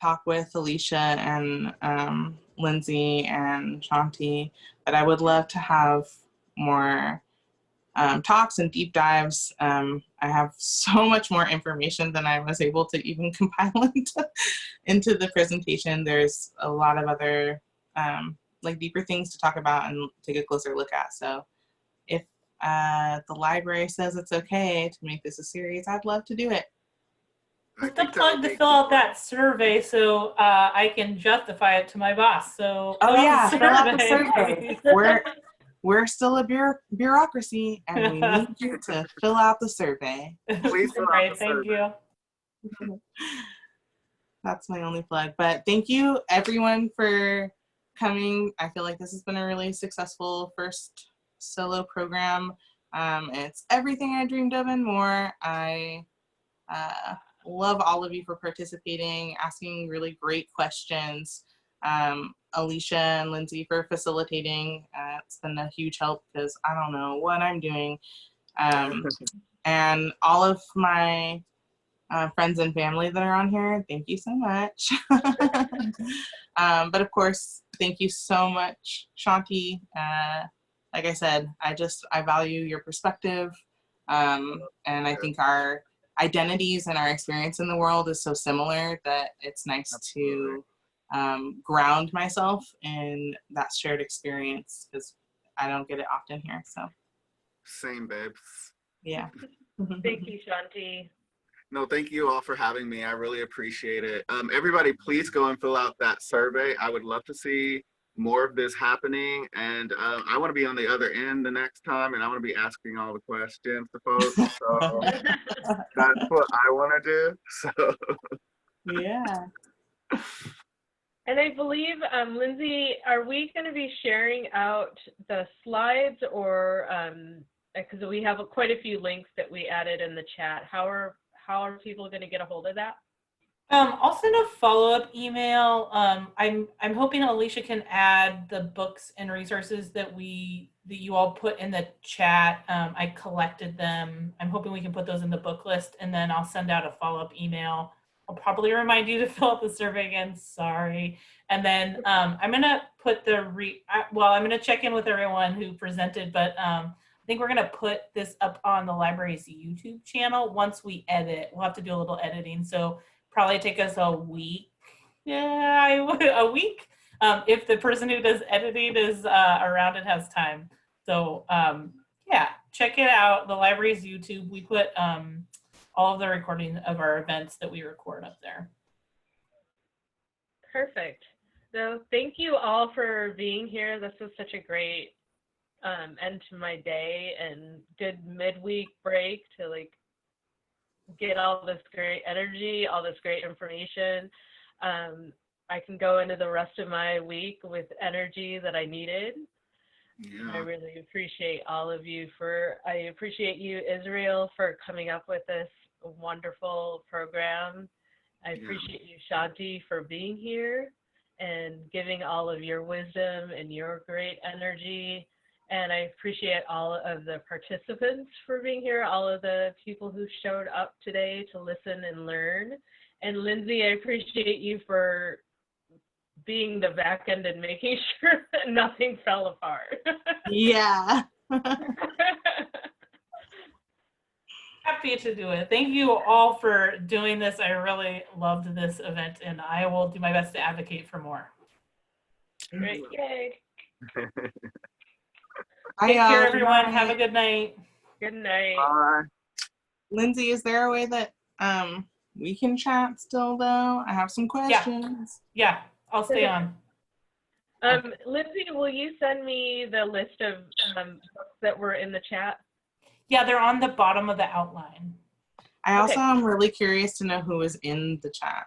Speaker 2: talk with Alicia and Lindsay and Chanti, but I would love to have more talks and deep dives. I have so much more information than I was able to even compile into the presentation. There's a lot of other like deeper things to talk about and take a closer look at. So if the library says it's okay to make this a series, I'd love to do it.
Speaker 1: Just a plug to fill out that survey so I can justify it to my boss. So
Speaker 2: Oh yeah,
Speaker 1: fill
Speaker 2: fill out
Speaker 1: out
Speaker 2: the survey. We're still a bureaucracy, and we need you to fill out the survey.
Speaker 4: Please fill out
Speaker 1: Great,
Speaker 4: the
Speaker 1: thank
Speaker 4: survey.
Speaker 1: you.
Speaker 2: That's my only plug. But thank you everyone for coming. I feel like this has been a really successful first solo program. It's everything I dreamed of and more. I love all of you for participating, asking really great questions. Alicia and Lindsay for facilitating. It's been a huge help because I don't know what I'm doing. And all of my friends and family that are on here, thank you so much. But of course, thank you so much, Chanti. Like I said, I value your perspective. And I think our identities and our experience in the world is so similar that it's nice to ground myself in that shared experience because I don't get it often here. So
Speaker 4: Same, babes.
Speaker 2: yeah.
Speaker 3: Thank you, Chanti.
Speaker 4: No, thank you all for having me. I really appreciate it. Everybody, please go and fill out that survey. I would love to see more of this happening. And I want to be on the other end the next time, and I want to be asking all the questions to folks. So that's what I want to do. So
Speaker 2: Yeah.
Speaker 3: And I believe, Lindsay, are we going to be sharing out the slides or, because we have quite a few links that we added in the chat. How are people going to get a hold of that?
Speaker 1: I'll send a follow-up email. I'm hoping Alicia can add the books and resources that you all put in the chat. I collected them. I'm hoping we can put those in the book list, and then I'll send out a follow-up email. I'll probably remind you to fill out the survey again. Sorry. And then I'm gonna put I'm gonna check in with everyone who presented, but I think we're gonna put this up on the library's YouTube channel once we edit. We'll have to do a little editing, so probably take us a week. Yeah, a week if the person who does editing is around and has time. So yeah, check it out. The library's YouTube. We put all of the recording of our events that we record up there.
Speaker 3: Perfect. So thank you all for being here. This was such a great end to my day, and good midweek break to like get all this great energy, all this great information. I can go into the rest of my week with energy that I needed. I
Speaker 4: Yeah.
Speaker 3: really appreciate all of you I appreciate you, Israel, for coming up with this wonderful program. I appreciate you, Chanti, for being here and giving all of your wisdom and your great energy. And I appreciate all of the participants for being here, all of the people who showed up today to listen and learn. And Lindsay, I appreciate you for being the back end and making sure that nothing fell apart.
Speaker 2: Yeah.
Speaker 1: Happy to do it. Thank you all for doing this. I really loved this event, and I will do my best to advocate for more.
Speaker 3: Great, yay.
Speaker 1: Take care, everyone. Have a good night.
Speaker 3: Good night.
Speaker 2: Lindsay, is there a way that we can chat still though? I have some questions.
Speaker 1: Yeah, I'll stay on.
Speaker 3: Lindsay, will you send me the list of books that were in the chat?
Speaker 1: Yeah, they're on the bottom of the outline.
Speaker 2: I also
Speaker 3: Okay.
Speaker 2: am really curious to know who is in the chat.